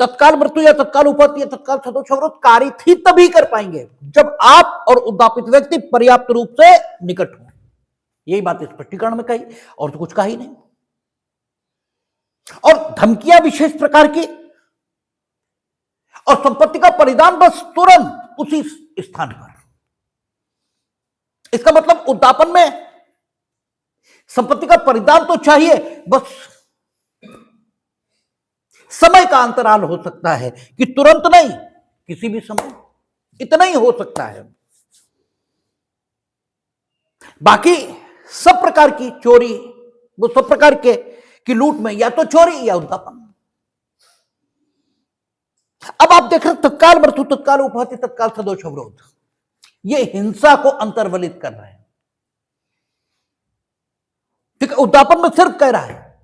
तत्काल मृत्यु या तत्काल उपहति या तत्काल सदोष विरोध कारित ही तभी कर पाएंगे जब आप और उद्दापित व्यक्ति पर्याप्त रूप से निकट हो। यही बात स्पष्टीकरण में कही, और तो कुछ कहा ही नहीं। और धमकियां विशेष प्रकार की, और संपत्ति का परिधान बस तुरंत उसी स्थान पर। इसका मतलब उद्दापन में संपत्ति का परिधान तो चाहिए, बस समय का अंतराल हो सकता है कि तुरंत नहीं, किसी भी समय, इतना ही हो सकता है। बाकी सब प्रकार की चोरी, वो सब प्रकार के की लूट में या तो चोरी या उद्दापन। अब आप देख रहे हैं तत्काल मृत्यु, तत्काल उपहति, तत्काल सदोष अवरोध, ये हिंसा को अंतर्वलित कर रहे हैं, ठीक है। उद्दापन में सिर्फ कह रहा है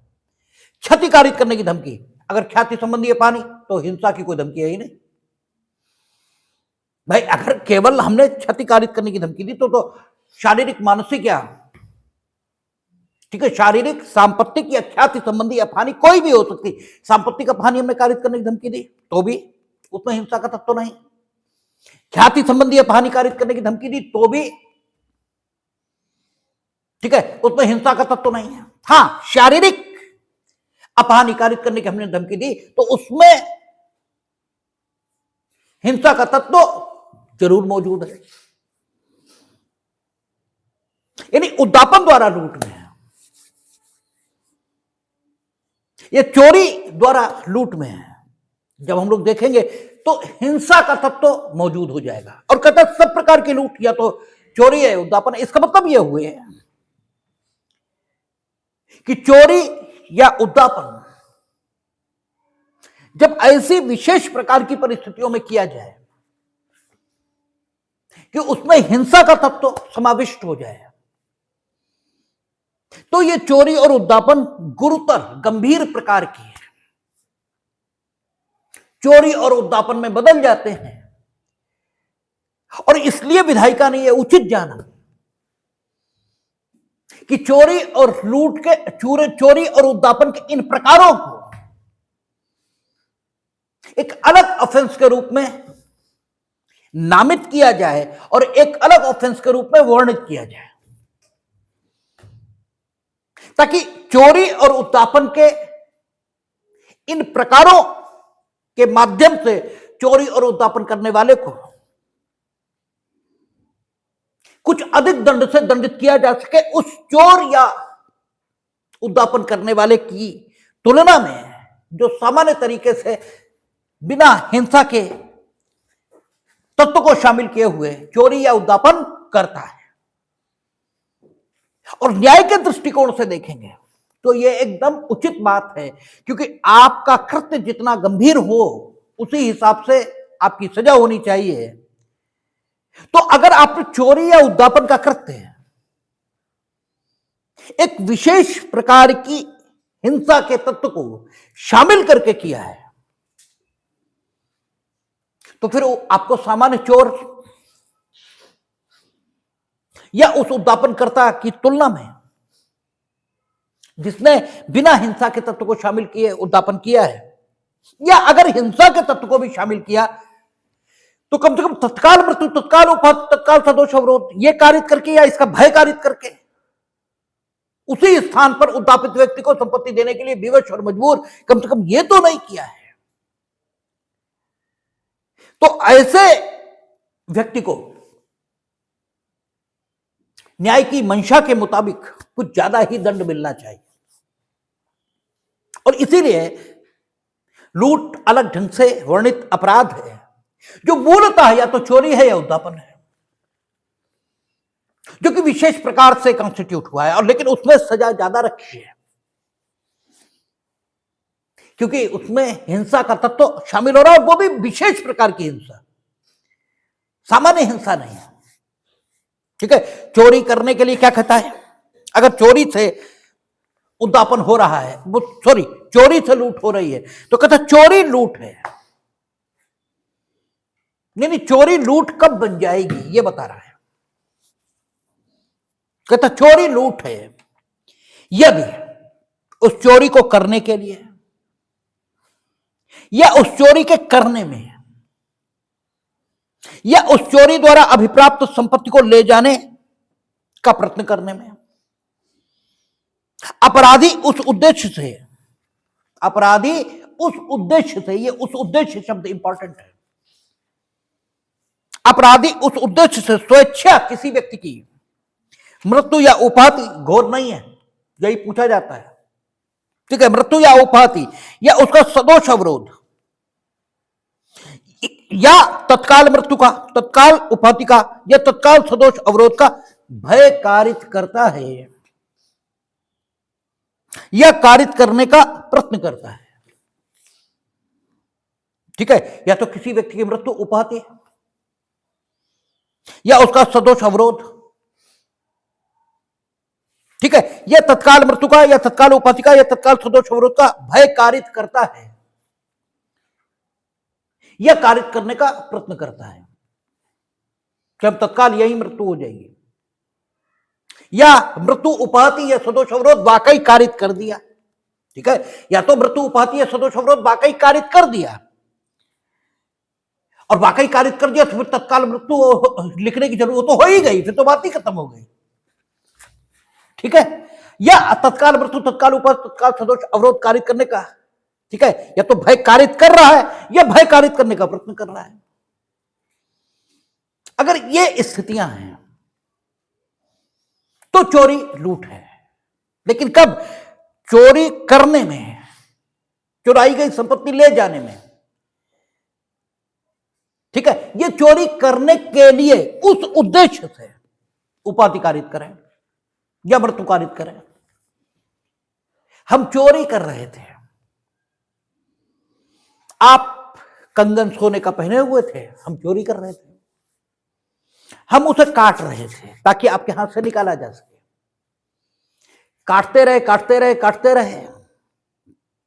क्षति कारित करने की धमकी, अगर ख्याति संबंधी है पानी तो हिंसा की कोई धमकी है ही नहीं भाई। अगर केवल हमने क्षति कारित करने की धमकी दी तो शारीरिक मानसिक या, ठीक है, शारीरिक सांपत्तिक या ख्याति संबंधी हानि कोई भी हो सकती। सांपत्तिक हानि हमने कारित करने की धमकी दी तो भी उसमें हिंसा का तत्व नहीं, ख्याति संबंधी हानि कारित करने की धमकी दी तो भी, ठीक है, उसमें हिंसा का तत्व नहीं है। हाँ, शारीरिक अपहानि कारित करने की हमने धमकी दी तो उसमें हिंसा का तत्व जरूर मौजूद है, यानी उद्दापन द्वारा लूट में है, ये चोरी द्वारा लूट में है। जब हम लोग देखेंगे तो हिंसा का तत्व मौजूद हो जाएगा। और कहता है सब प्रकार की लूट या तो चोरी है, उद्दापन है। इसका मतलब यह हुए कि चोरी या उद्दापन जब ऐसी विशेष प्रकार की परिस्थितियों में किया जाए कि उसमें हिंसा का तत्व समाविष्ट हो जाए तो यह चोरी और उद्दापन गुरुतर, गंभीर प्रकार की है। चोरी और उद्दापन में बदल जाते हैं। और इसलिए विधायिका ने यह उचित जाना कि चोरी और लूट के चोरी और उद्दापन के इन प्रकारों को एक अलग ऑफेंस के रूप में नामित किया जाए और एक अलग ऑफेंस के रूप में वर्णित किया जाए, ताकि चोरी और उद्दापन के इन प्रकारों के माध्यम से चोरी और उद्दापन करने वाले को कुछ अधिक दंड से दंडित किया जा सके, उस चोर या उद्दापन करने वाले की तुलना में जो सामान्य तरीके से बिना हिंसा के तत्व को शामिल किए हुए चोरी या उद्दापन करता है। और न्याय के दृष्टिकोण से देखेंगे तो यह एकदम उचित बात है, क्योंकि आपका कृत्य जितना गंभीर हो उसी हिसाब से आपकी सजा होनी चाहिए। तो अगर आपने चोरी या उद्दापन का कृत्य एक विशेष प्रकार की हिंसा के तत्व को शामिल करके किया है, तो फिर आपको सामान्य चोर या उस उद्दापनकर्ता की तुलना में जिसने बिना हिंसा के तत्व को शामिल किए उद्दापन किया है, या अगर हिंसा के तत्व को भी शामिल किया, तो कम से कम तत्काल मृत्यु, तत्काल उपाधि, तत्काल सदोष अवरोध ये कारित करके या इसका भय कारित करके उसी स्थान पर उद्दापित व्यक्ति को संपत्ति देने के लिए विवश और मजबूर कम से कम ये तो नहीं किया है। तो ऐसे व्यक्ति को न्याय की मंशा के मुताबिक कुछ ज्यादा ही दंड मिलना चाहिए। और इसीलिए लूट अलग ढंग से वर्णित अपराध है, जो मूलतः या तो चोरी है या उद्दापन है, जो कि विशेष प्रकार से कॉन्स्टिट्यूट हुआ है, और लेकिन उसमें सजा ज्यादा रखी है क्योंकि उसमें हिंसा का तत्व शामिल हो रहा है, वो भी विशेष प्रकार की हिंसा, सामान्य हिंसा नहीं है। ठीक है, चोरी करने के लिए क्या कहता है, अगर चोरी से उद्दापन हो रहा है, वो सॉरी चोरी से लूट हो रही है, तो कहता चोरी लूट है। नहीं, चोरी लूट कब बन जाएगी ये बता रहा है। कहता चोरी लूट है यदि उस चोरी को करने के लिए या उस चोरी के करने में या उस चोरी द्वारा अभिप्राप्त संपत्ति को ले जाने का प्रयत्न करने में अपराधी उस उद्देश्य से, ये उस उद्देश्य शब्द इंपॉर्टेंट है, अपराधी उस उद्देश्य से स्वेच्छा किसी व्यक्ति की मृत्यु या उपाधि, घोर नहीं है, यही पूछा जाता है। ठीक है, मृत्यु या उपाधि या उसका सदोष अवरोध या तत्काल मृत्यु का, तत्काल उपाधि का या तत्काल सदोष अवरोध का भय कारित करता है या कारित करने का प्रयत्न करता है। ठीक है, या तो किसी व्यक्ति की मृत्यु, उपाधि या उसका सदोष अवरोध, ठीक है, यह तत्काल मृत्यु का या तत्काल उपाधि का या तत्काल सदोष अवरोध का भय कारित करता है या कारित करने का प्रयत्न करता है कि अब तत्काल यही मृत्यु हो जाएगी, या मृत्यु, उपाधि या सदोष अवरोध वाकई कारित कर दिया। ठीक है, या तो मृत्यु, उपाधि या सदोष अवरोध वाकई कारित कर दिया, और वाकई कारित कर दिया तो फिर तत्काल मृत्यु लिखने की जरूरत तो हो ही गई, फिर तो बात ही खत्म हो गई। ठीक है, या तत्काल मृत्यु, तत्काल उपाधि, तत्काल सदोष अवरोध कारित करने का, ठीक है, या तो भय कारित कर रहा है या भय कारित करने का प्रयत्न कर रहा है। अगर ये स्थितियां हैं तो चोरी लूट है। लेकिन कब, चोरी करने में, चुराई गई संपत्ति ले जाने में। ठीक है, ये चोरी करने के लिए उस उद्देश्य से उपाधि कारित करें या मृत्यु कारित करें। हम चोरी कर रहे थे, आप कंगन सोने का पहने हुए थे, हम चोरी कर रहे थे, हम उसे काट रहे थे ताकि आपके हाथ से निकाला जा सके। काटते रहे, काटते रहे, काटते रहे।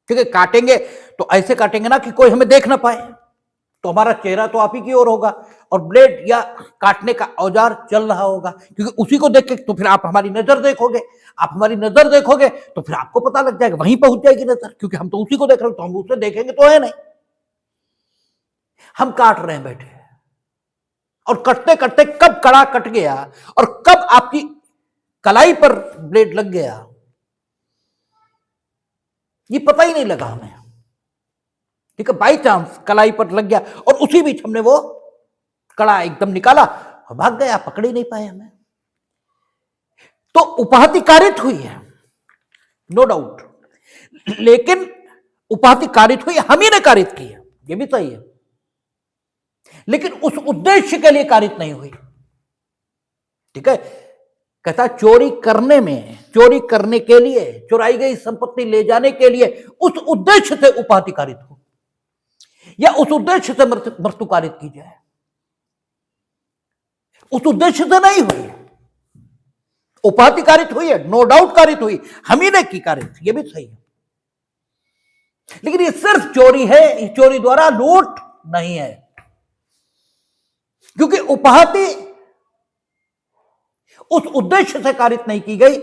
ठीक है, काटेंगे तो ऐसे काटेंगे ना कि कोई हमें देख ना पाए, तो हमारा चेहरा तो आप ही की ओर होगा और ब्लेड या काटने का औजार चल रहा होगा, क्योंकि उसी को देख के तो फिर आप हमारी नजर देखोगे, आप हमारी नजर देखोगे तो फिर आपको पता लग जाएगा, वहीं पहुंच जाएगी नजर, क्योंकि हम तो उसी को देख रहे हैं, तो हम उसे देखेंगे तो है नहीं। हम काट रहे हैं बैठे, और कटते कटते कब कड़ा कट गया और कब आपकी कलाई पर ब्लेड लग गया, ये पता ही नहीं लगा हमें। ठीक है, बाई चांस कलाई पर लग गया और उसी बीच हमने वो कड़ा एकदम निकाला और भाग गया, पकड़ ही नहीं पाए हमें। तो उपाधि कारित हुई है, नो डाउट, लेकिन उपाधि कारित हुई, हम ही ने कारित की है, ये भी सही है, लेकिन उस उद्देश्य के लिए कारित नहीं हुई। ठीक है, कहता चोरी करने में, चोरी करने के लिए, चुराई गई संपत्ति ले जाने के लिए उस उद्देश्य से उपाधि कारित हो या उस उद्देश्य से मृत्यु कारित की जाए, उस उद्देश्य से नहीं हुई, उपाधि कारित हुई है, नो डाउट कारित हुई, हम ही ने की कारित, ये भी सही है, लेकिन ये सिर्फ चोरी है, ये चोरी द्वारा लूट नहीं है, क्योंकि उपाधि उस उद्देश्य से कारित नहीं की गई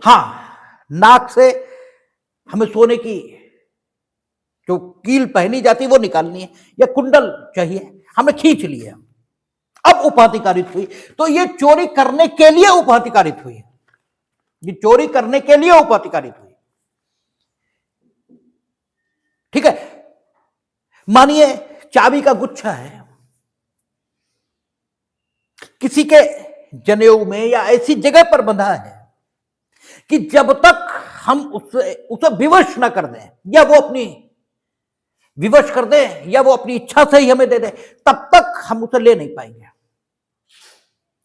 हां, नाक से हमें सोने की जो कील पहनी जाती है वो निकालनी है, या कुंडल चाहिए, हमें खींच लिया, अब उपाधि कारित हुई, तो ये चोरी करने के लिए उपाधि कारित हुई, ये चोरी करने के लिए उपाधि कारित हुई। ठीक है, मानिए चाबी का गुच्छा है, किसी के जनेऊ में या ऐसी जगह पर बंधा है कि जब तक हम उसे विवश न कर दें, या वो अपनी विवश कर दें, या वो अपनी इच्छा से ही हमें दे दे, तब तक हम उसे ले नहीं पाएंगे,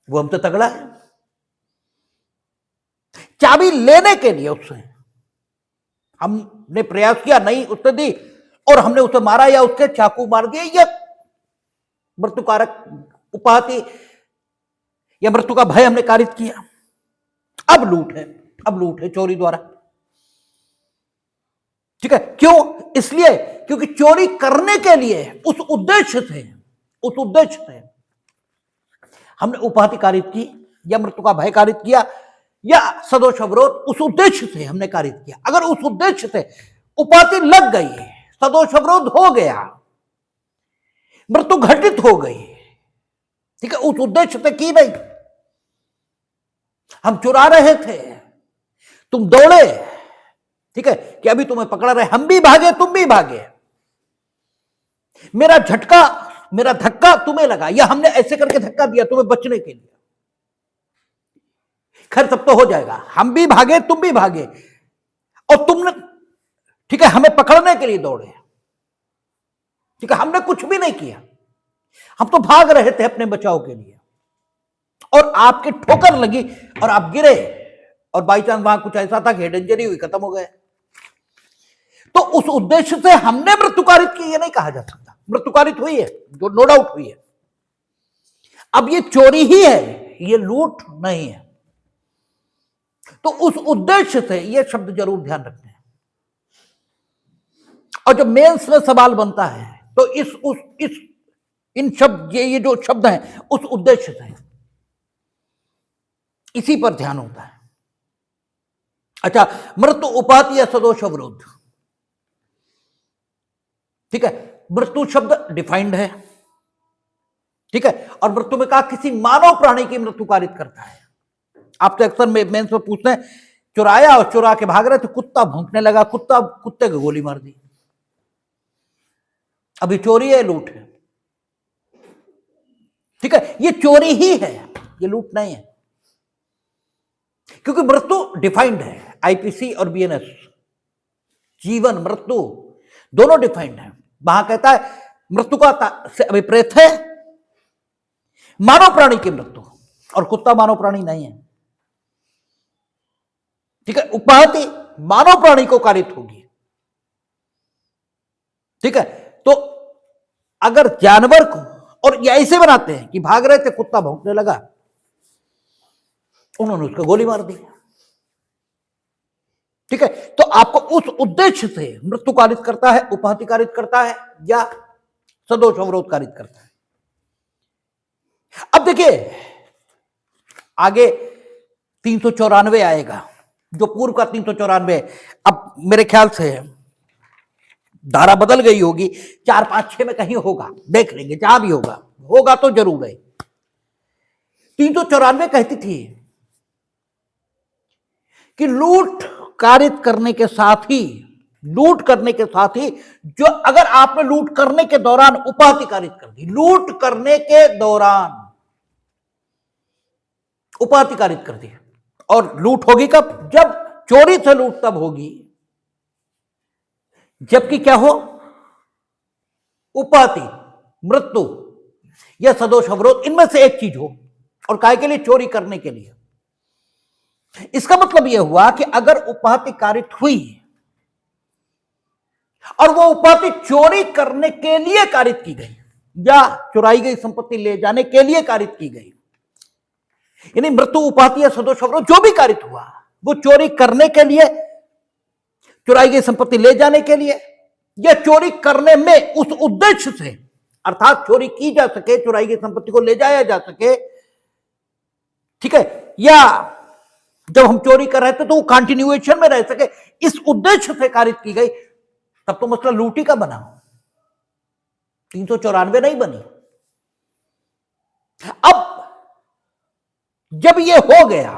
वो हमसे तगड़ा है। चाबी लेने के लिए उससे हमने प्रयास किया, नहीं उसने दी और हमने उसे मारा या उसके चाकू मार दिए, या मृत्युकारक उपाधि या मृत्यु का भय हमने कारित किया, अब लूट है, अब लूट है चोरी द्वारा। ठीक है, क्यों? इसलिए क्योंकि चोरी करने के लिए उस उद्देश्य से हमने उपाधि कारित की या मृत्यु का भय कारित किया या सदोष अवरोध, उस उद्देश्य से हमने कारित किया। अगर उस उद्देश्य से उपाधि लग गई, सदोष अवरोध हो गया, मृत्यु घटित हो गई, ठीक है, उस उद्देश्य से की नहीं, हम चुरा रहे थे, तुम दौड़े, ठीक है, कि अभी तुम्हें पकड़ा रहे, हम भी भागे, तुम भी भागे, मेरा झटका, मेरा धक्का तुम्हें लगा, या हमने ऐसे करके धक्का दिया तुम्हें बचने के लिए, खैर तब तो हो जाएगा, हम भी भागे, तुम भी भागे, और तुमने, ठीक है, हमें पकड़ने के लिए दौड़े, ठीक है, हमने कुछ भी नहीं किया, हम तो भाग रहे थे अपने बचाव के लिए, और आपकी ठोकर लगी और आप गिरे, और बाई चांस वहां कुछ ऐसा था कि हेड इंजरी हुई, खत्म हो गए, तो उस उद्देश्य से हमने मृत्युकारित की, ये नहीं कहा जा सकता, मृत्युकारित हुई है, जो नो डाउट हुई है। अब ये चोरी ही है, ये लूट नहीं है, तो उस उद्देश्य से ये शब्द जरूर ध्यान रखते हैं। और जब मेंस में सवाल बनता है तो इन शब्द, ये जो शब्द हैं उस उद्देश्य से, इसी पर ध्यान होता है। अच्छा, मृत्यु उपाधि या सदोष अवरोध, ठीक है, मृत्यु शब्द डिफाइंड है, ठीक है, और मृत्यु में कहा किसी मानव प्राणी की मृत्यु कारित करता है। आपसे अक्सर मेंस में पूछते हैं, चुराया और चुरा के भाग रहे थे, कुत्ता भौंकने लगा, कुत्ते को गोली मार दी, अभी चोरी है, लूट है, ठीक है, ये चोरी ही है, ये लूट नहीं है, क्योंकि मृत्यु डिफाइंड है, आईपीसी और बीएनएस, जीवन मृत्यु दोनों डिफाइंड है। वहां कहता है मृत्यु का अभिप्रेत है मानव प्राणी की मृत्यु, और कुत्ता मानव प्राणी नहीं है, ठीक है, उपाधि मानव प्राणी को कारित होगी, ठीक है, तो अगर जानवर को, और ये ऐसे बनाते हैं कि भाग रहे थे, कुत्ता भौंकने लगा, उन्होंने उसको गोली मार दी, ठीक है, तो आपको उस उद्देश्य से मृत्यु कारित करता है, उपहति कारित करता है या सदोष अवरोध कारित करता है। अब देखिए आगे 394 आएगा, जो पूर्व का 394। अब मेरे ख्याल से धारा बदल गई होगी, 4, 5, 6 में कहीं होगा, देख लेंगे, जहां भी होगा तो जरूर है। 394 कहती थी कि लूट कारित करने के साथ ही जो अगर आपने लूट करने के दौरान उपहति कारित कर दी, लूट करने के दौरान उपहति कारित कर दी, और लूट होगी कब? जब चोरी से लूट तब होगी जबकि क्या हो? उपहति, मृत्यु या सदोष अवरोध, इनमें से एक चीज हो। और काय के लिए? चोरी करने के लिए। इसका मतलब यह हुआ कि अगर उपहति कारित हुई और वो उपहति चोरी करने के लिए कारित की गई या चुराई गई संपत्ति ले जाने के लिए कारित की गई, यानी मृत्यु, उपहति या सदोष अवरोध जो भी कारित हुआ वो चोरी करने के लिए, चुराई गई संपत्ति ले जाने के लिए, या चोरी करने में उस उद्देश्य से, अर्थात चोरी की जा सके, चुराई गई संपत्ति को ले जाया जा सके, ठीक है, या जब हम चोरी कर रहे थे तो वो कंटिन्यूएशन में रह सके, इस उद्देश्य से कारित की गई, तब तो मसला लूटी का बना, 394 नहीं बनी। अब जब ये हो गया,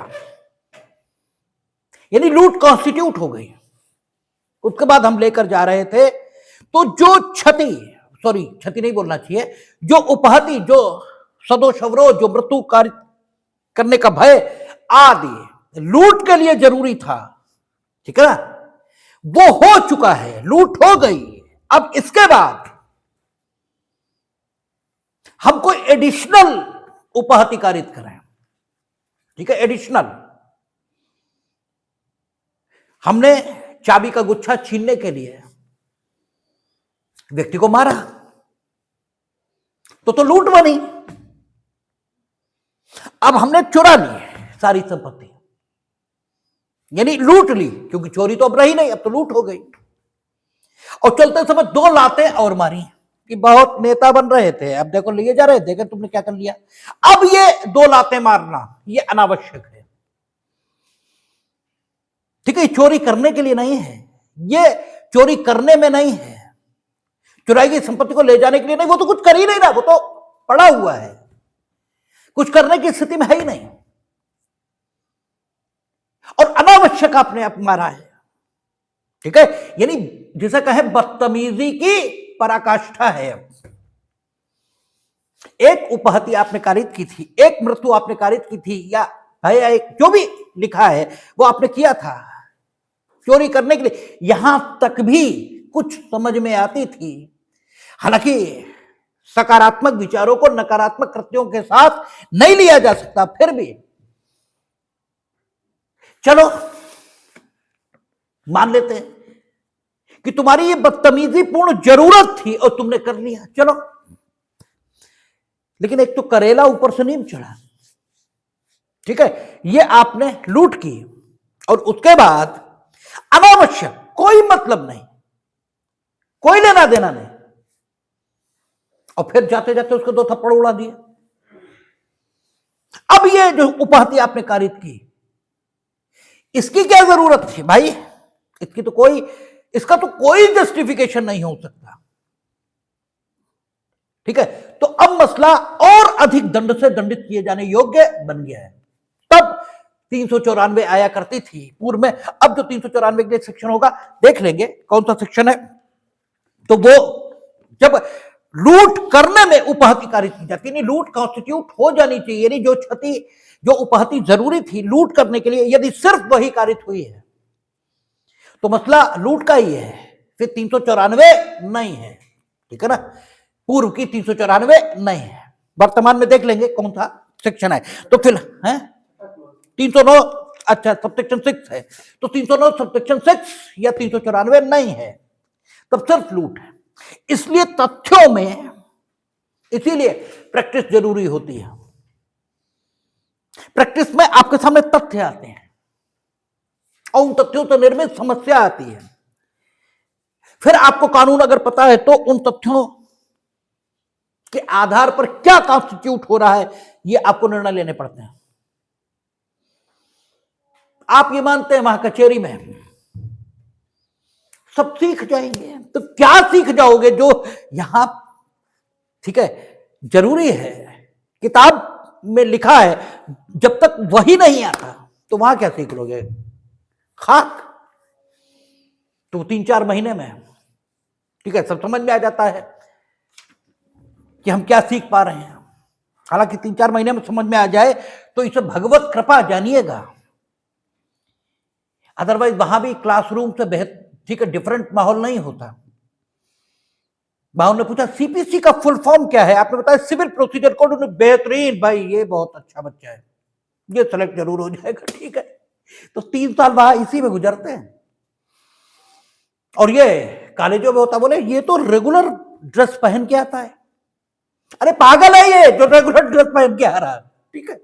यानी लूट कॉन्स्टिट्यूट हो गई, उसके बाद हम लेकर जा रहे थे, तो जो क्षति नहीं बोलना चाहिए, जो उपहति, जो सदोष अवरोध, जो मृत्यु कारित करने का भय आदि लूट के लिए जरूरी था, ठीक है ना, वो हो चुका है, लूट हो गई। अब इसके बाद हम कोई एडिशनल उपहति कारित करें, ठीक है, एडिशनल, हमने चाबी का गुच्छा छीनने के लिए व्यक्ति को मारा, तो लूट बनी। अब हमने चुरा ली सारी संपत्ति, यानी लूट ली, क्योंकि चोरी तो अब रही नहीं, अब तो लूट हो गई। और चलते समय 2 लातें और मारी कि बहुत नेता बन रहे थे, अब देखो लिए जा रहे, देखो तुमने क्या कर लिया। अब ये 2 लातें मारना ये अनावश्यक है, ठीक है, चोरी करने के लिए नहीं है, ये चोरी करने में नहीं है, चुराई गई संपत्ति को ले जाने के लिए नहीं, वो तो कुछ कर ही नहीं रहा, वो तो पड़ा हुआ है, कुछ करने की स्थिति में है ही नहीं, और अनावश्यक आपने आप मारा है, ठीक है, यानी जिसे कहे बदतमीजी की पराकाष्ठा है। एक उपहति आपने कारित की थी, एक मृत्यु आपने कारित की थी, या भय, एक जो भी लिखा है वो आपने किया था चोरी करने के लिए, यहां तक भी कुछ समझ में आती थी। हालांकि सकारात्मक विचारों को नकारात्मक कृत्यों के साथ नहीं लिया जा सकता, फिर भी चलो मान लेते हैं कि तुम्हारी ये बदतमीजी पूर्ण जरूरत थी और तुमने कर लिया, चलो, लेकिन एक तो करेला ऊपर से नीम चढ़ा, ठीक है, ये आपने लूट की और उसके बाद अनावश्यक, कोई मतलब नहीं, कोई लेना देना नहीं, और फिर जाते जाते उसको 2 थप्पड़ उड़ा दिए। अब ये जो उपहति आपने कारित की, इसकी क्या जरूरत थी भाई? इसका तो कोई जस्टिफिकेशन नहीं हो सकता, ठीक है, तो अब मसला और अधिक दंड से दंडित किए जाने योग्य बन गया है। तब 394 आया करती थी पूर्व में, अब जो 394 के लिए सेक्शन होगा देख लेंगे कौन सा सेक्शन है, तो वो जब लूट करने में उपहति कारित की जाती है, लूट कॉन्स्टिट्यूट हो जानी चाहिए, यानी जो उपहति जरूरी थी लूट करने के लिए, यदि सिर्फ वही कारित हुई है तो मसला लूट का ही है, फिर 394 नहीं है, ठीक है ना, पूर्व की 394 नहीं है। वर्तमान में देख लेंगे कौन सा सेक्शन है, तो फिर है 309, अच्छा सबसेक्शन 6 है, तो 309 सबसेक्शन 6 या 394 नहीं है, तब सिर्फ लूट है। इसलिए तथ्यों में, इसीलिए प्रैक्टिस जरूरी होती है। प्रैक्टिस में आपके सामने तथ्य आते हैं और उन तथ्यों से निर्मित समस्या आती है। फिर आपको कानून अगर पता है तो उन तथ्यों के आधार पर क्या कॉन्स्टिट्यूट हो रहा है ये आपको निर्णय लेने पड़ते हैं। आप ये मानते हैं वहां कचहरी में सब सीख जाएंगे, तो क्या सीख जाओगे जो यहां, ठीक है, जरूरी है, किताब में लिखा है, जब तक वही नहीं आता तो वहां क्या सीख लोगे? खाक। तो 3-4 महीने में, ठीक है, सब समझ में आ जाता है कि हम क्या सीख पा रहे हैं। हालांकि 3-4 महीने में समझ में आ जाए तो इसे भगवत कृपा जानिएगा, अदरवाइज वहां भी क्लासरूम से बेहतर, ठीक है, डिफरेंट माहौल नहीं होता। बाहर ने पूछा सीपीसी का फुल फॉर्म क्या है, आपने बताया सिविल प्रोसीजर कोड। उन्होंने बेहतरीन, भाई ये बहुत अच्छा बच्चा है, ये सेलेक्ट जरूर हो जाएगा, ठीक है। तो 3 साल वहां इसी में गुजरते हैं। और ये कॉलेजों में होता, बोले ये तो रेगुलर ड्रेस पहन के आता है। अरे पागल है ये जो रेगुलर ड्रेस पहन के आ रहा है, ठीक है,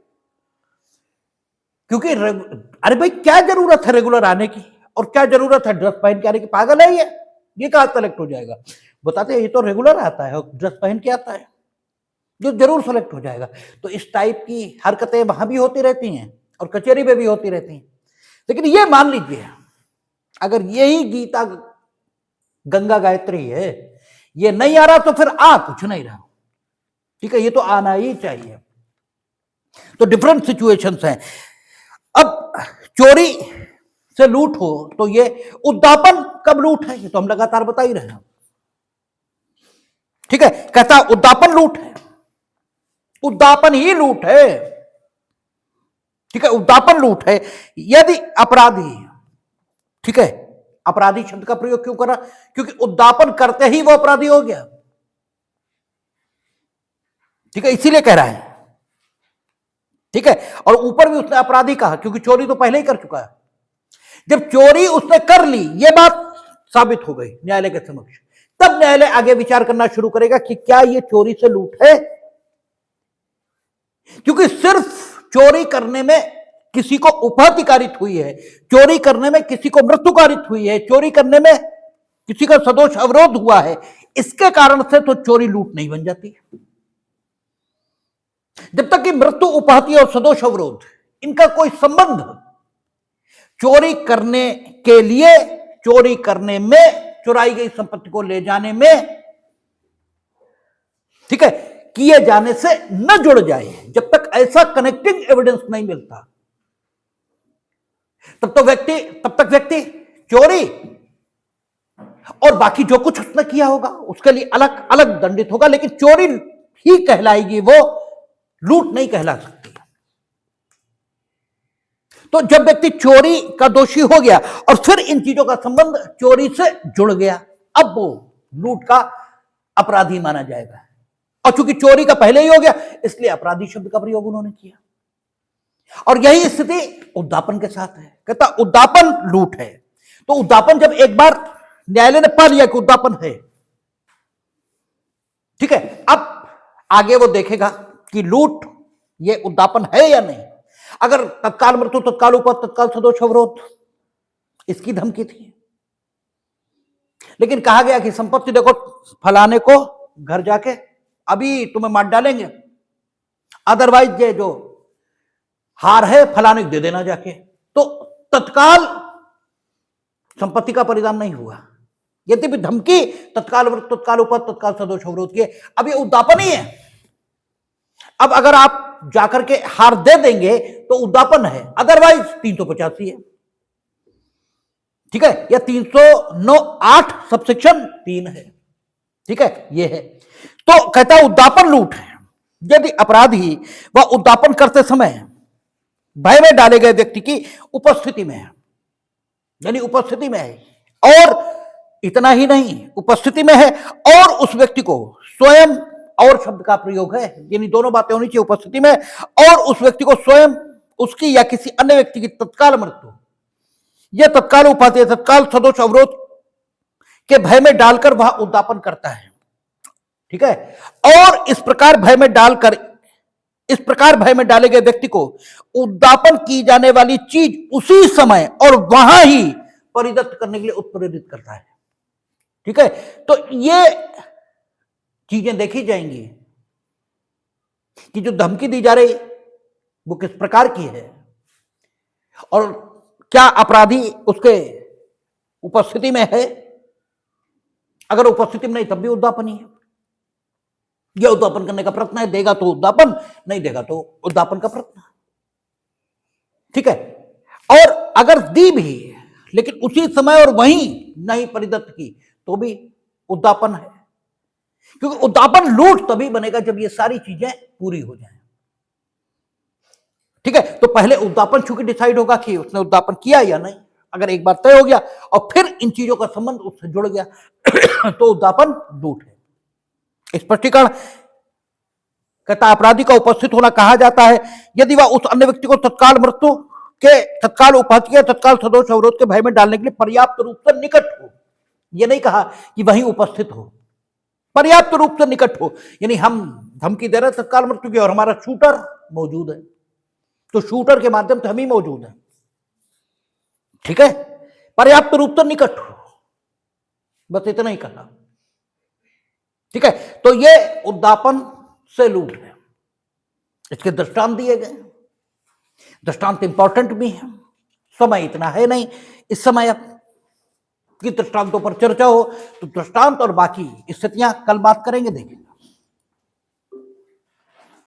क्योंकि अरे भाई क्या जरूरत है रेगुलर आने की, और क्या जरूरत है ड्रेस पहन के आने की? पागल है ये कहां सेलेक्ट हो जाएगा? बताते हैं ये तो रेगुलर आता है और ड्रेस पहन के आता है, जो जरूर सेलेक्ट हो जाएगा। तो इस टाइप की हरकतें वहां भी होती रहती हैं और कचहरी में भी होती रहती हैं। लेकिन ये मान लीजिए अगर यही गीता गंगा गायत्री है, ये नहीं आ रहा तो फिर आ कुछ नहीं रहा, ठीक है, ये तो आना ही चाहिए। तो डिफरेंट सिचुएशंस हैं। अब चोरी से लूट हो तो ये उद्दापन कब लूट है, ये तो हम लगातार बता ही रहे हैं, ठीक है। कहता उद्दापन लूट है, उद्दापन ही लूट है, ठीक है, उद्दापन लूट है यदि अपराधी, ठीक है, अपराधी शब्द का प्रयोग क्यों करा? क्योंकि उद्दापन करते ही वो अपराधी हो गया, ठीक है, इसीलिए कह रहा है, ठीक है। और ऊपर भी उसने अपराधी कहा क्योंकि चोरी तो पहले ही कर चुका है। जब चोरी उसने कर ली, ये बात साबित हो गई न्यायालय के समक्ष, तब न्यायालय आगे विचार करना शुरू करेगा कि क्या ये चोरी से लूट है। क्योंकि सिर्फ चोरी करने में किसी को उपाधि कारित हुई है, चोरी करने में किसी को मृत्यु कारित हुई है, चोरी करने में किसी का सदोष अवरोध हुआ है, इसके कारण से तो चोरी लूट नहीं बन जाती। जब तक कि मृत्यु, उपाधि और सदोष अवरोध इनका कोई संबंध चोरी करने के लिए, चोरी करने में, चुराई गई संपत्ति को ले जाने में, ठीक है, किए जाने से न जुड़ जाए, जब तक ऐसा कनेक्टिंग एविडेंस नहीं मिलता तब तक व्यक्ति चोरी और बाकी जो कुछ उसने किया होगा उसके लिए अलग अलग दंडित होगा, लेकिन चोरी ही कहलाएगी, वो लूट नहीं कहला सकती। तो जब व्यक्ति चोरी का दोषी हो गया और फिर इन चीजों का संबंध चोरी से जुड़ गया, अब वो लूट का अपराधी माना जाएगा। और चूंकि चोरी का पहले ही हो गया इसलिए अपराधी शब्द का प्रयोग उन्होंने किया। और यही स्थिति उद्दापन के साथ है। कहता उद्दापन लूट है, तो उद्दापन जब एक बार न्यायालय ने पा लिया कि उद्दापन है, ठीक है, अब आगे वो देखेगा कि लूट ये उद्दापन है या नहीं। अगर तत्काल मृत्यु, तत्काल उपद, तत्काल सदोष अवरोध, इसकी धमकी थी, लेकिन कहा गया कि संपत्ति देखो फलाने को घर जाके अभी तुम्हें मार डालेंगे, अदरवाइज ये जो हार है फलाने को दे देना जाके। तो तत्काल संपत्ति का परिणाम नहीं हुआ, यद्यपि धमकी तत्काल मृत्यु, तत्काल उपद, तत्काल सदोष अवरोध की, अब ये उद्दापन ही है। अब अगर आप जाकर के हार दे देंगे तो उद्दापन है, अदरवाइज 385 है, ठीक है, या 309(8) सबसेक्शन 3 है, ठीक है, ये है। तो कहता है उद्दापन लूट है यदि अपराधी वह उद्दापन करते समय भय में डाले गए व्यक्ति की उपस्थिति में है, यानी उपस्थिति में है, और इतना ही नहीं, उपस्थिति में है और उस व्यक्ति को स्वयं, और शब्द का प्रयोग है, यानी दोनों बातें होनी चाहिए, उपस्थिति में और उस व्यक्ति को स्वयं, उसकी या किसी अन्य व्यक्ति की तत्काल मृत्यु या तत्काल उपाधि, तत्काल सदोष अवरोध के भय में डालकर वह उद्दापन करता है, ठीक है। और इस प्रकार भय में डालकर इस प्रकार भय में डाले गए व्यक्ति को उद्दापन की जाने वाली चीज उसी समय और वहां ही परिदत्त करने के लिए उत्प्रेरित करता है। ठीक है, तो ये चीजें देखी जाएंगी कि जो धमकी दी जा रही वो किस प्रकार की है और क्या अपराधी उसके उपस्थिति में है। अगर उपस्थिति में नहीं तब भी उद्दापन ही है। यह उद्दापन करने का प्रयत्न है, देगा तो उद्दापन, नहीं देगा तो उद्दापन का प्रयत्न। ठीक है, और अगर दी भी लेकिन उसी समय और वहीं नहीं परिदत्त की तो भी उद्दापन है, क्योंकि उद्दापन लूट तभी बनेगा जब ये सारी चीजें पूरी हो जाएं। ठीक है, तो पहले उद्दापन चूंकि डिसाइड होगा कि उसने उद्दापन किया या नहीं। अगर एक बार तय हो गया और फिर इन चीजों का संबंध उससे जुड़ गया तो उद्दापन लूट है। स्पष्टीकरण कहता अपराधी का उपस्थित होना कहा जाता है यदि वह उस अन्य व्यक्ति को तत्काल मृत्यु के, तत्काल उपहत्या के, तत्काल सदोष अवरोध के भय में डालने के लिए पर्याप्त रूप से निकट हो। यह नहीं कहा कि वहीं उपस्थित हो, पर्याप्त रूप से निकट हो, यानी हम धमकी दे रहे तत्काल मृत्यु की और हमारा शूटर मौजूद है, तो शूटर के माध्यम से हम ही मौजूद हैं। ठीक है, पर्याप्त रूप से निकट हो, बस इतना ही कहा। ठीक है, तो ये उद्दापन से लूट है। इसके दृष्टांत दिए गए, दृष्टांत इंपॉर्टेंट भी है। समय इतना है नहीं इस समय की दृष्टांतों पर चर्चा हो तो दृष्टांत और बाकी स्थितियां कल बात करेंगे, देखेंगे।